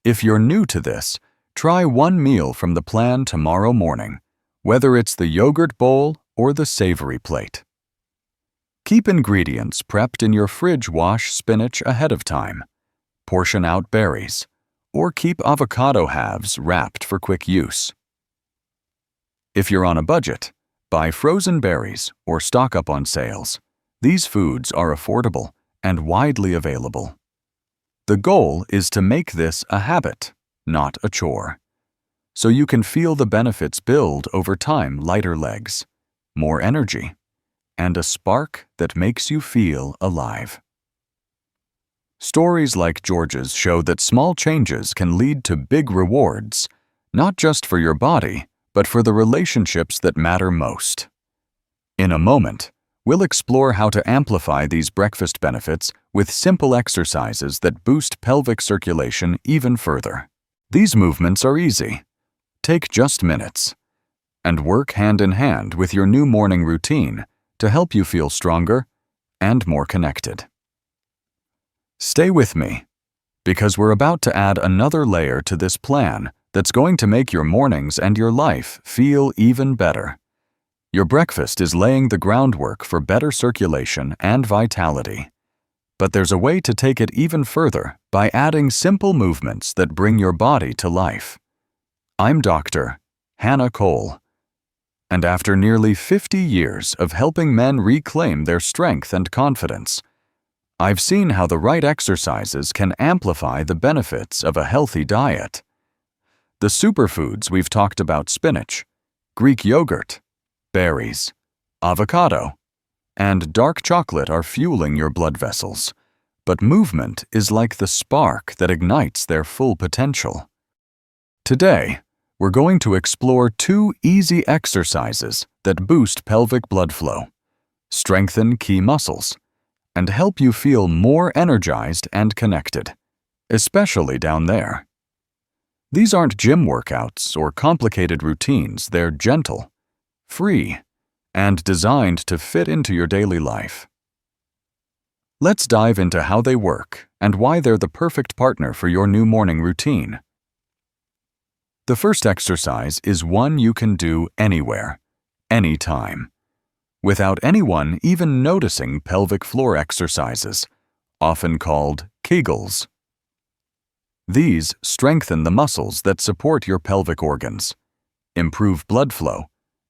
If you're new to this, try one meal from the plan tomorrow morning, whether it's the yogurt bowl or the savory plate. Keep ingredients prepped in your fridge. Wash spinach ahead of time. Portion out berries, or keep avocado halves wrapped for quick use. If you're on a budget, buy frozen berries or stock up on sales. These foods are affordable and widely available. The goal is to make this a habit, not a chore, so you can feel the benefits build over time: lighter legs, more energy, and a spark that makes you feel alive. Stories like George's show that small changes can lead to big rewards, not just for your body, but for the relationships that matter most. In a moment, we'll explore how to amplify these breakfast benefits with simple exercises that boost pelvic circulation even further. These movements are easy. Take just minutes, and work hand in hand with your new morning routine to help you feel stronger and more connected. Stay with me, because we're about to add another layer to this plan that's going to make your mornings and your life feel even better. Your breakfast is laying the groundwork for better circulation and vitality. But there's a way to take it even further by adding simple movements that bring your body to life. I'm Dr. Hannah Cole, and after nearly 50 years of helping men reclaim their strength and confidence, I've seen how the right exercises can amplify the benefits of a healthy diet. The superfoods we've talked about: spinach, Greek yogurt, berries, avocado, and dark chocolate are fueling your blood vessels, but movement is like the spark that ignites their full potential. Today, we're going to explore 2 easy exercises that boost pelvic blood flow, strengthen key muscles, and help you feel more energized and connected, especially down there. These aren't gym workouts or complicated routines. They're gentle, free, and designed to fit into your daily life. Let's dive into how they work and why they're the perfect partner for your new morning routine. The first exercise is one you can do anywhere, anytime, without anyone even noticing. Pelvic floor exercises, often called Kegels. These strengthen the muscles that support your pelvic organs, improve blood flow,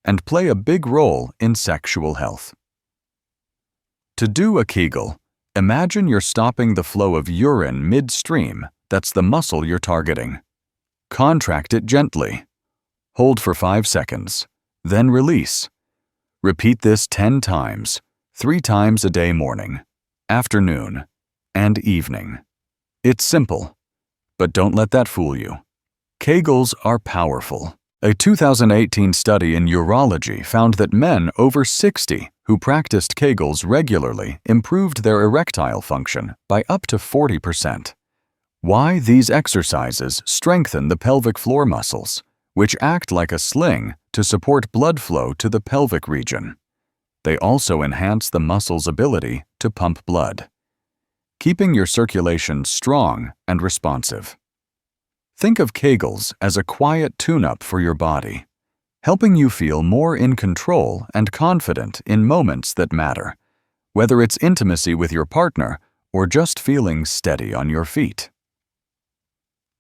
and play a big role in sexual health. To do a Kegel, imagine you're stopping the flow of urine midstream. That's the muscle you're targeting. Contract it gently. Hold for 5 seconds, then release. Repeat this 10 times, 3 times a day: morning, afternoon, and evening. It's simple, but don't let that fool you. Kegels are powerful. A 2018 study in urology found that men over 60 who practiced Kegels regularly improved their erectile function by up to 40%. Why? These exercises strengthen the pelvic floor muscles, which act like a sling to support blood flow to the pelvic region. They also enhance the muscle's ability to pump blood, keeping your circulation strong and responsive. Think of Kegels as a quiet tune-up for your body, helping you feel more in control and confident in moments that matter, whether it's intimacy with your partner or just feeling steady on your feet.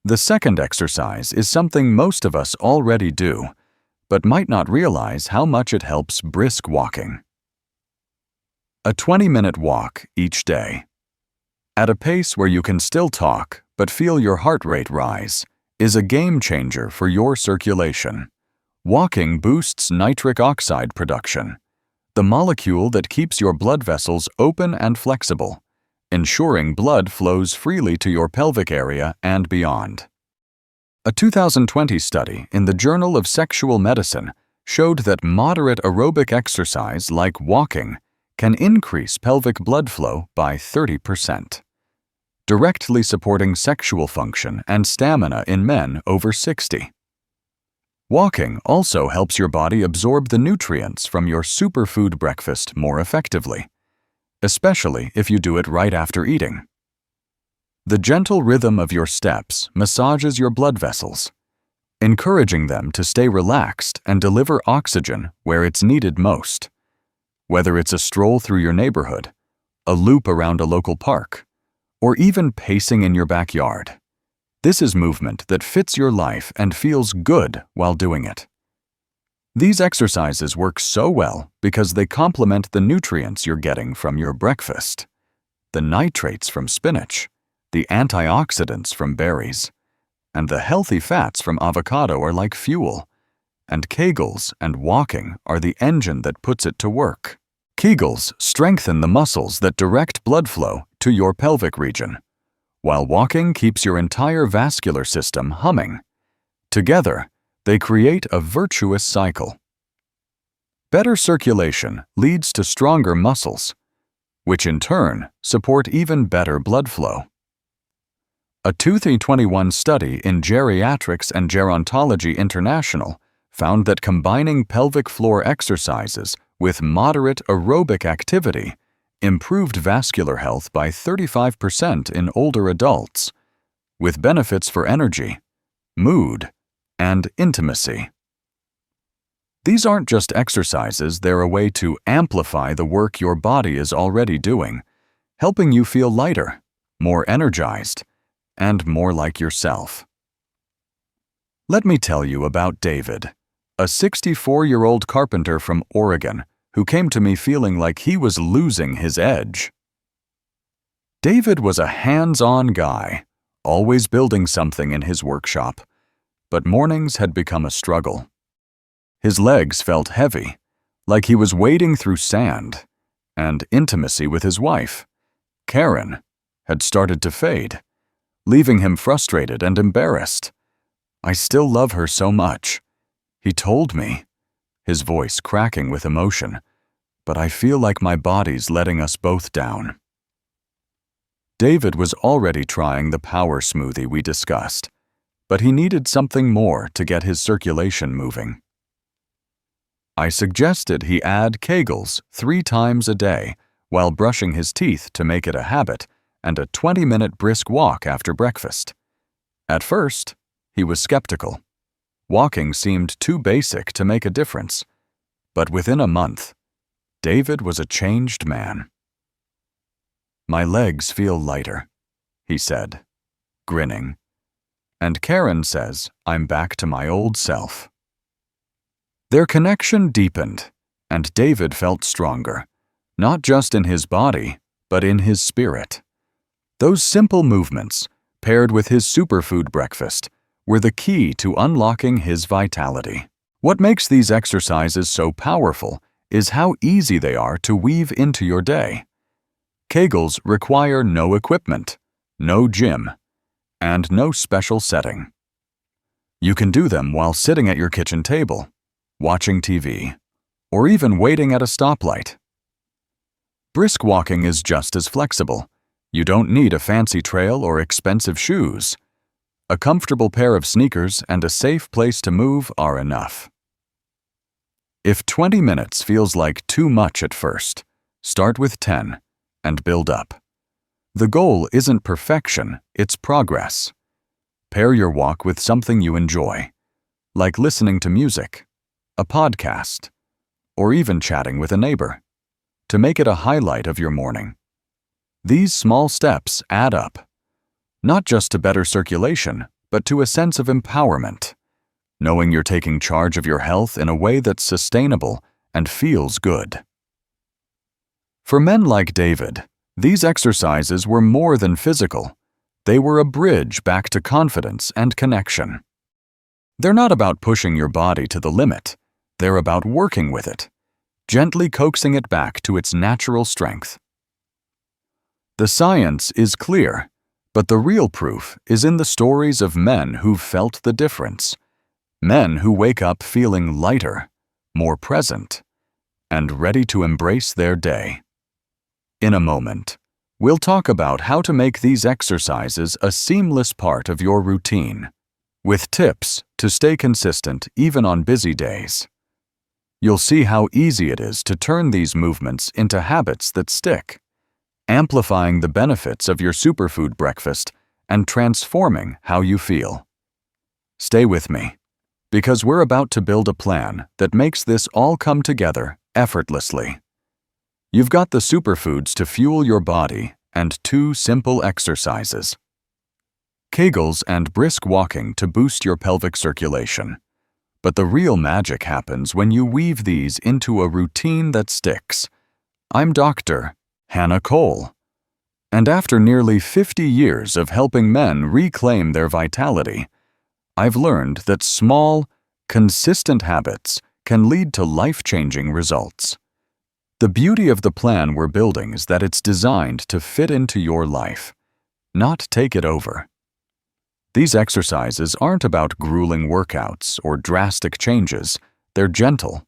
The second exercise is something most of us already do, but might not realize how much it helps: brisk walking. A 20-minute walk each day, at a pace where you can still talk but feel your heart rate rise, is a game changer for your circulation. Walking boosts nitric oxide production, the molecule that keeps your blood vessels open and flexible, ensuring blood flows freely to your pelvic area and beyond. A 2020 study in the Journal of Sexual Medicine showed that moderate aerobic exercise like walking can increase pelvic blood flow by 30%, directly supporting sexual function and stamina in men over 60. Walking also helps your body absorb the nutrients from your superfood breakfast more effectively, especially if you do it right after eating. The gentle rhythm of your steps massages your blood vessels, encouraging them to stay relaxed and deliver oxygen where it's needed most. Whether it's a stroll through your neighborhood, a loop around a local park, or even pacing in your backyard, this is movement that fits your life and feels good while doing it. These exercises work so well because they complement the nutrients you're getting from your breakfast. The nitrates from spinach, the antioxidants from berries, and the healthy fats from avocado are like fuel, and Kegels and walking are the engine that puts it to work. Kegels strengthen the muscles that direct blood flow to your pelvic region, while walking keeps your entire vascular system humming. Together, they create a virtuous cycle. Better circulation leads to stronger muscles, which in turn support even better blood flow. A 2021 study in Geriatrics and Gerontology International found that combining pelvic floor exercises with moderate aerobic activity improved vascular health by 35% in older adults, with benefits for energy, mood, and intimacy. These aren't just exercises, they're a way to amplify the work your body is already doing, helping you feel lighter, more energized, and more like yourself. Let me tell you about David, a 64-year-old carpenter from Oregon who came to me feeling like he was losing his edge. David was a hands-on guy, always building something in his workshop, but mornings had become a struggle. His legs felt heavy, like he was wading through sand, and intimacy with his wife, Karen, had started to fade, leaving him frustrated and embarrassed. "I still love her so much. He told me," his voice cracking with emotion, "but I feel like my body's letting us both down." David was already trying the power smoothie we discussed, but he needed something more to get his circulation moving. I suggested he add Kegels 3 times a day while brushing his teeth to make it a habit, and a 20-minute brisk walk after breakfast. At first, he was skeptical. Walking seemed too basic to make a difference. But within a month, David was a changed man. "My legs feel lighter," he said, grinning. "And Karen says I'm back to my old self." Their connection deepened, and David felt stronger, not just in his body, but in his spirit. Those simple movements, paired with his superfood breakfast, were the key to unlocking his vitality. What makes these exercises so powerful is how easy they are to weave into your day. Kegels require no equipment, no gym, and no special setting. You can do them while sitting at your kitchen table, watching TV, or even waiting at a stoplight. Brisk walking is just as flexible. You don't need a fancy trail or expensive shoes. A comfortable pair of sneakers and a safe place to move are enough. If 20 minutes feels like too much at first, start with 10 and build up. The goal isn't perfection, it's progress. Pair your walk with something you enjoy, like listening to music, a podcast, or even chatting with a neighbor, to make it a highlight of your morning. These small steps add up, not just to better circulation, but to a sense of empowerment, knowing you're taking charge of your health in a way that's sustainable and feels good. For men like David, these exercises were more than physical. They were a bridge back to confidence and connection. They're not about pushing your body to the limit. They're about working with it, gently coaxing it back to its natural strength. The science is clear, but the real proof is in the stories of men who've felt the difference. Men who wake up feeling lighter, more present, and ready to embrace their day. In a moment, we'll talk about how to make these exercises a seamless part of your routine, with tips to stay consistent even on busy days. You'll see how easy it is to turn these movements into habits that stick, amplifying the benefits of your superfood breakfast and transforming how you feel. Stay with me, because we're about to build a plan that makes this all come together effortlessly. You've got the superfoods to fuel your body and 2 simple exercises. Kegels and brisk walking to boost your pelvic circulation. But the real magic happens when you weave these into a routine that sticks. I'm Dr. Hannah Cole, and after nearly 50 years of helping men reclaim their vitality, I've learned that small, consistent habits can lead to life-changing results. The beauty of the plan we're building is that it's designed to fit into your life, not take it over. These exercises aren't about grueling workouts or drastic changes. They're gentle,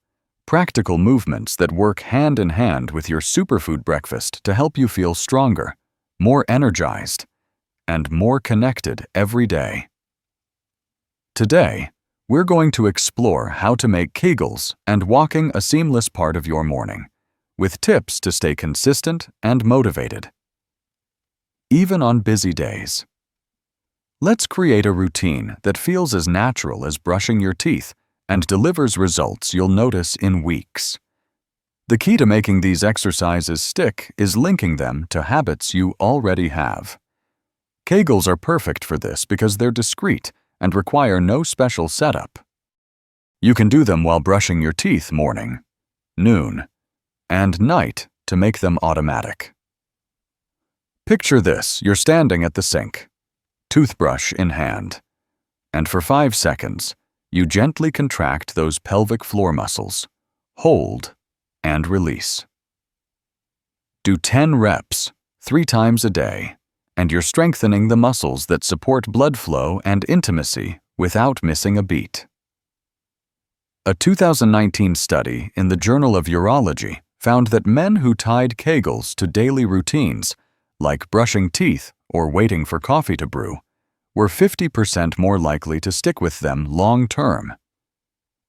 practical movements that work hand in hand with your superfood breakfast to help you feel stronger, more energized, and more connected every day. Today, we're going to explore how to make Kegels and walking a seamless part of your morning, with tips to stay consistent and motivated, even on busy days. Let's create a routine that feels as natural as brushing your teeth and delivers results you'll notice in weeks. The key to making these exercises stick is linking them to habits you already have. Kegels are perfect for this because they're discreet and require no special setup. You can do them while brushing your teeth morning, noon, and night to make them automatic. Picture this: you're standing at the sink, toothbrush in hand, and for 5 seconds, you gently contract those pelvic floor muscles, hold, and release. Do 10 reps, 3 times a day, and you're strengthening the muscles that support blood flow and intimacy without missing a beat. A 2019 study in the Journal of Urology found that men who tied Kegels to daily routines, like brushing teeth or waiting for coffee to brew, were 50% more likely to stick with them long-term.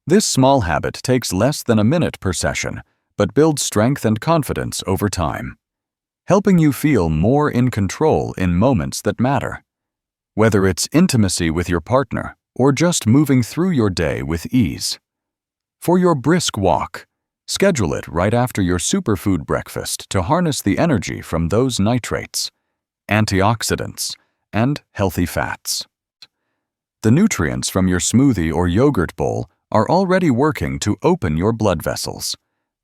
This small habit takes less than a minute per session, but builds strength and confidence over time, helping you feel more in control in moments that matter. Whether it's intimacy with your partner or just moving through your day with ease. For your brisk walk, schedule it right after your superfood breakfast to harness the energy from those nitrates, antioxidants, and healthy fats. The nutrients from your smoothie or yogurt bowl are already working to open your blood vessels,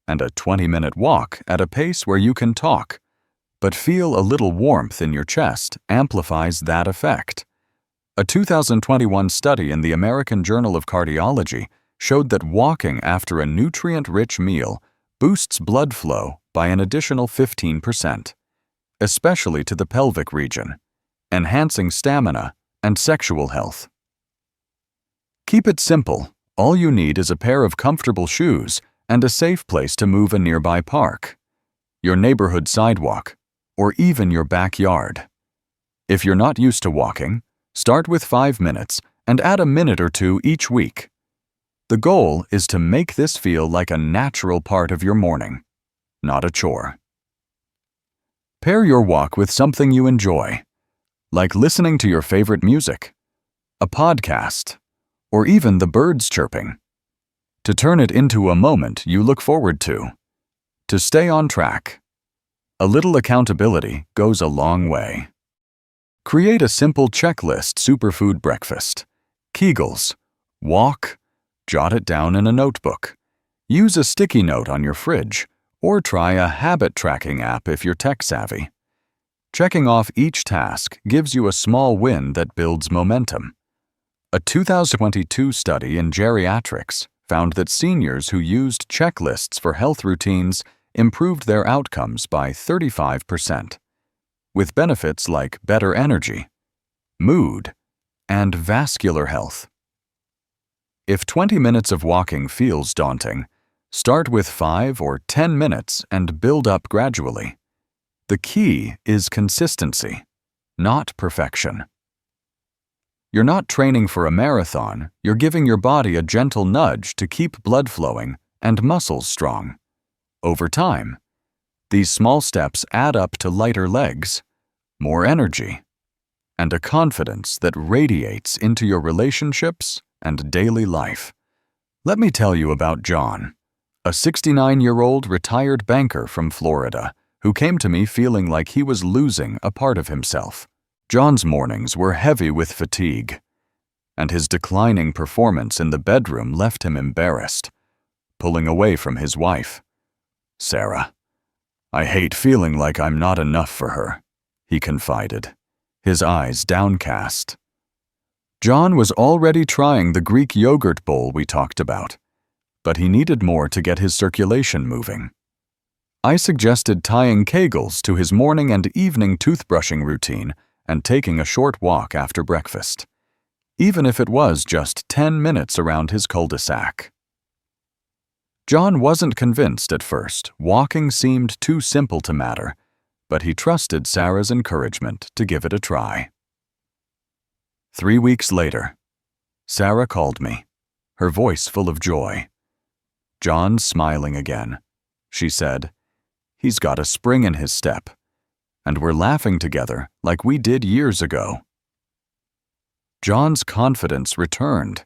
and a 20-minute walk at a pace where you can talk, but feel a little warmth in your chest amplifies that effect. A 2021 study in the American Journal of Cardiology showed that walking after a nutrient-rich meal boosts blood flow by an additional 15%, especially to the pelvic region, enhancing stamina and sexual health. Keep it simple. All you need is a pair of comfortable shoes and a safe place to move a nearby park, your neighborhood sidewalk, or even your backyard. If you're not used to walking, start with 5 minutes and add a minute or two each week. The goal is to make this feel like a natural part of your morning, not a chore. Pair your walk with something you enjoy, like listening to your favorite music, a podcast, or even the birds chirping, to turn it into a moment you look forward to stay on track. A little accountability goes a long way. Create a simple checklist superfood breakfast, Kegels, walk, jot it down in a notebook. Use a sticky note on your fridge, or try a habit tracking app if you're tech-savvy. Checking off each task gives you a small win that builds momentum. A 2022 study in geriatrics found that seniors who used checklists for health routines improved their outcomes by 35%, with benefits like better energy, mood, and vascular health. If 20 minutes of walking feels daunting, start with 5 or 10 minutes and build up gradually. The key is consistency, not perfection. You're not training for a marathon, you're giving your body a gentle nudge to keep blood flowing and muscles strong. Over time, these small steps add up to lighter legs, more energy, and a confidence that radiates into your relationships and daily life. Let me tell you about John, a 69-year-old retired banker from Florida who came to me feeling like he was losing a part of himself. John's mornings were heavy with fatigue, and his declining performance in the bedroom left him embarrassed, pulling away from his wife. "Sarah, I hate feeling like I'm not enough for her," he confided, his eyes downcast. John was already trying the Greek yogurt bowl we talked about, but he needed more to get his circulation moving. I suggested tying Kegels to his morning and evening toothbrushing routine and taking a short walk after breakfast, even if it was just 10 minutes around his cul-de-sac. John wasn't convinced at first. Walking seemed too simple to matter, but he trusted Sarah's encouragement to give it a try. 3 weeks later, Sarah called me, her voice full of joy. "John's smiling again," she said. "He's got a spring in his step, and we're laughing together like we did years ago." John's confidence returned,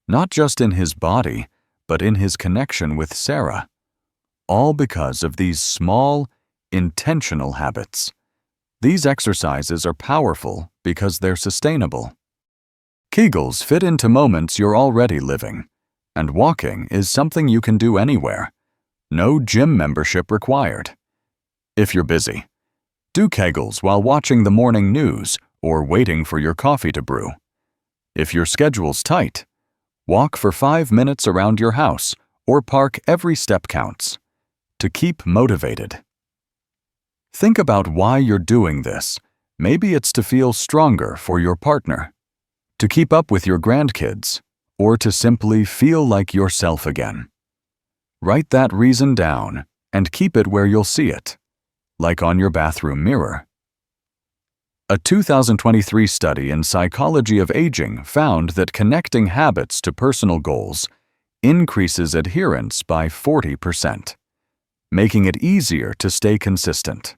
not just in his body, but in his connection with Sarah, all because of these small, intentional habits. These exercises are powerful because they're sustainable. Kegels fit into moments you're already living, and walking is something you can do anywhere. No gym membership required. If you're busy, do Kegels while watching the morning news or waiting for your coffee to brew. If your schedule's tight, walk for 5 minutes around your house or park. Every step counts. To keep motivated. Think about why you're doing this. Maybe it's to feel stronger for your partner, to keep up with your grandkids, or to simply feel like yourself again. Write that reason down and keep it where you'll see it, like on your bathroom mirror. A 2023 study in Psychology of Aging found that connecting habits to personal goals increases adherence by 40%, making it easier to stay consistent.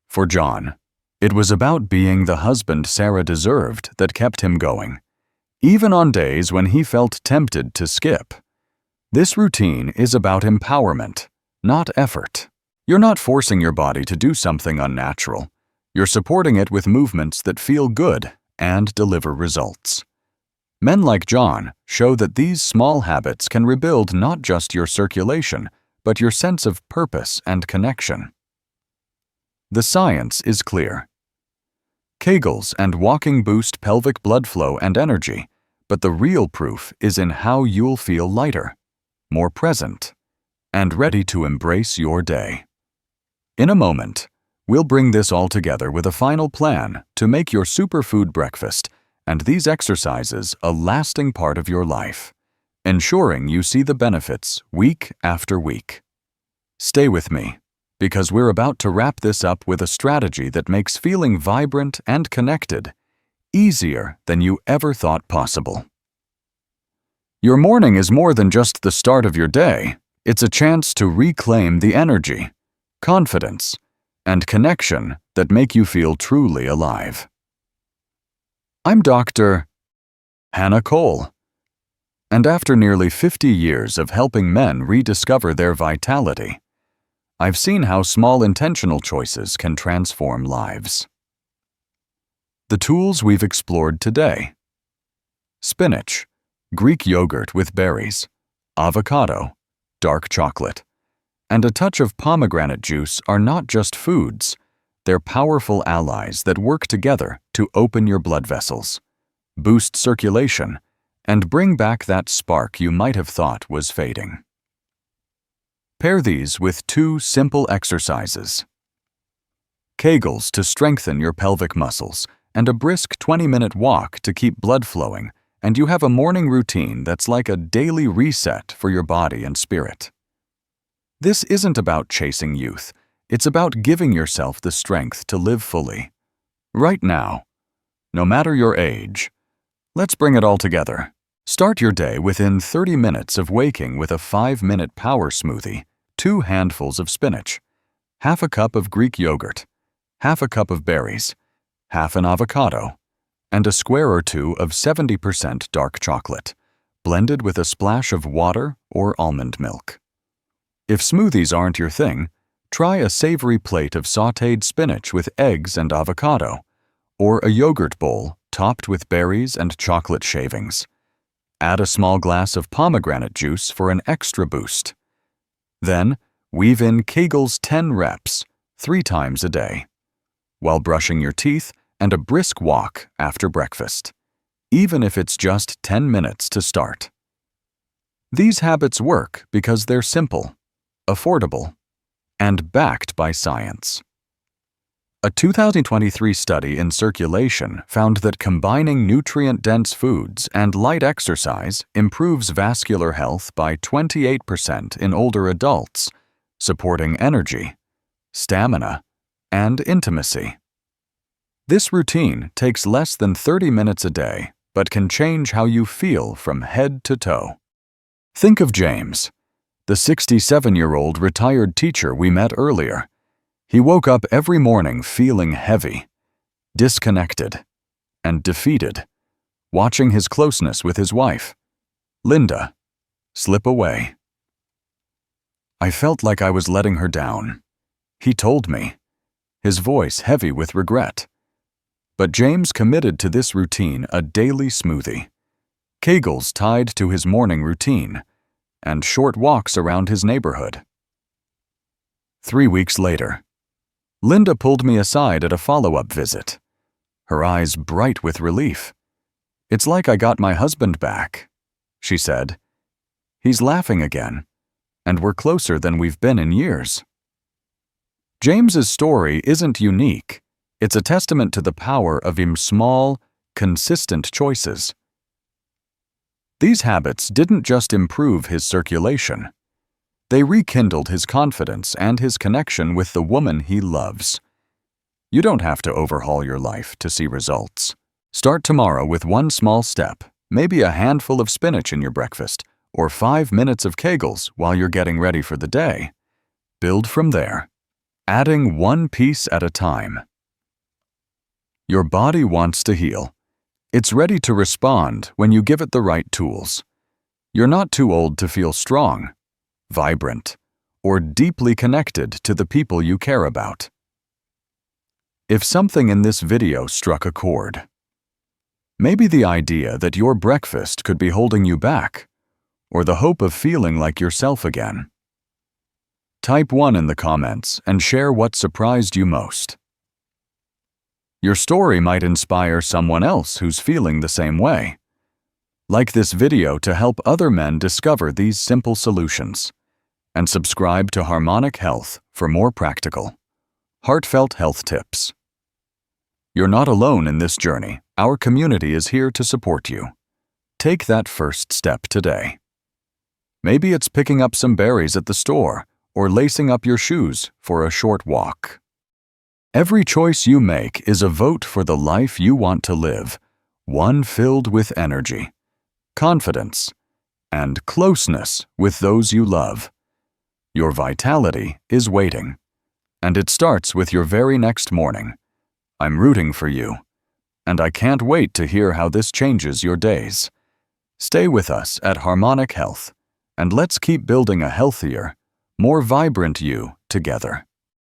For John, it was about being the husband Sarah deserved that kept him going, even on days when he felt tempted to skip. This routine is about empowerment, not effort. You're not forcing your body to do something unnatural. You're supporting it with movements that feel good and deliver results. Men like John show that these small habits can rebuild not just your circulation, but your sense of purpose and connection. The science is clear. Kegels and walking boost pelvic blood flow and energy, but the real proof is in how you'll feel lighter, more present, and ready to embrace your day. In a moment, we'll bring this all together with a final plan to make your superfood breakfast and these exercises a lasting part of your life, ensuring you see the benefits week after week. Stay with me, because we're about to wrap this up with a strategy that makes feeling vibrant and connected easier than you ever thought possible. Your morning is more than just the start of your day. It's a chance to reclaim the energy, confidence, and connection that make you feel truly alive. I'm Dr. Hannah Cole, and after nearly 50 years of helping men rediscover their vitality, I've seen how small intentional choices can transform lives. The tools we've explored today: spinach, Greek yogurt with berries, avocado, dark chocolate, and a touch of pomegranate juice are not just foods, they're powerful allies that work together to open your blood vessels, boost circulation, and bring back that spark you might have thought was fading. Pair these with 2 simple exercises: Kegels to strengthen your pelvic muscles, and a brisk 20-minute walk to keep blood flowing, and you have a morning routine that's like a daily reset for your body and spirit. This isn't about chasing youth. It's about giving yourself the strength to live fully. Right now, no matter your age. Let's bring it all together. Start your day within 30 minutes of waking with a 5-minute power smoothie, 2 handfuls of spinach, half a cup of Greek yogurt, half a cup of berries, half an avocado, and a square or 2 of 70% dark chocolate, blended with a splash of water or almond milk. If smoothies aren't your thing, try a savory plate of sautéed spinach with eggs and avocado, or a yogurt bowl topped with berries and chocolate shavings. Add a small glass of pomegranate juice for an extra boost. Then, weave in Kegels 10 reps, 3 times a day, while brushing your teeth, and a brisk walk after breakfast, even if it's just 10 minutes to start. These habits work because they're simple, affordable, and backed by science. A 2023 study in Circulation found that combining nutrient-dense foods and light exercise improves vascular health by 28% in older adults, supporting energy, stamina, and intimacy. This routine takes less than 30 minutes a day, but can change how you feel from head to toe. Think of James, the 67-year-old retired teacher we met earlier. He woke up every morning feeling heavy, disconnected, and defeated, watching his closeness with his wife, Linda, slip away. I felt like I was letting her down. He told me, his voice heavy with regret. But James committed to this routine a daily smoothie, Kegels tied to his morning routine, and short walks around his neighborhood. 3 weeks later, Linda pulled me aside at a follow-up visit, her eyes bright with relief. "It's like I got my husband back," she said. "He's laughing again, and we're closer than we've been in years." James's story isn't unique. It's a testament to the power of small, consistent choices. These habits didn't just improve his circulation. They rekindled his confidence and his connection with the woman he loves. You don't have to overhaul your life to see results. Start tomorrow with one small step, maybe a handful of spinach in your breakfast, or 5 minutes of Kegels while you're getting ready for the day. Build from there, adding one piece at a time. Your body wants to heal. It's ready to respond when you give it the right tools. You're not too old to feel strong, vibrant, or deeply connected to the people you care about. If something in this video struck a chord, maybe the idea that your breakfast could be holding you back, or the hope of feeling like yourself again, type 1 in the comments and share what surprised you most. Your story might inspire someone else who's feeling the same way. Like this video to help other men discover these simple solutions. And subscribe to Harmonic Health for more practical, heartfelt health tips. You're not alone in this journey. Our community is here to support you. Take that first step today. Maybe it's picking up some berries at the store or lacing up your shoes for a short walk. Every choice you make is a vote for the life you want to live, one filled with energy, confidence, and closeness with those you love. Your vitality is waiting, and it starts with your very next morning. I'm rooting for you, and I can't wait to hear how this changes your days. Stay with us at Harmonic Health, and let's keep building a healthier, more vibrant you together.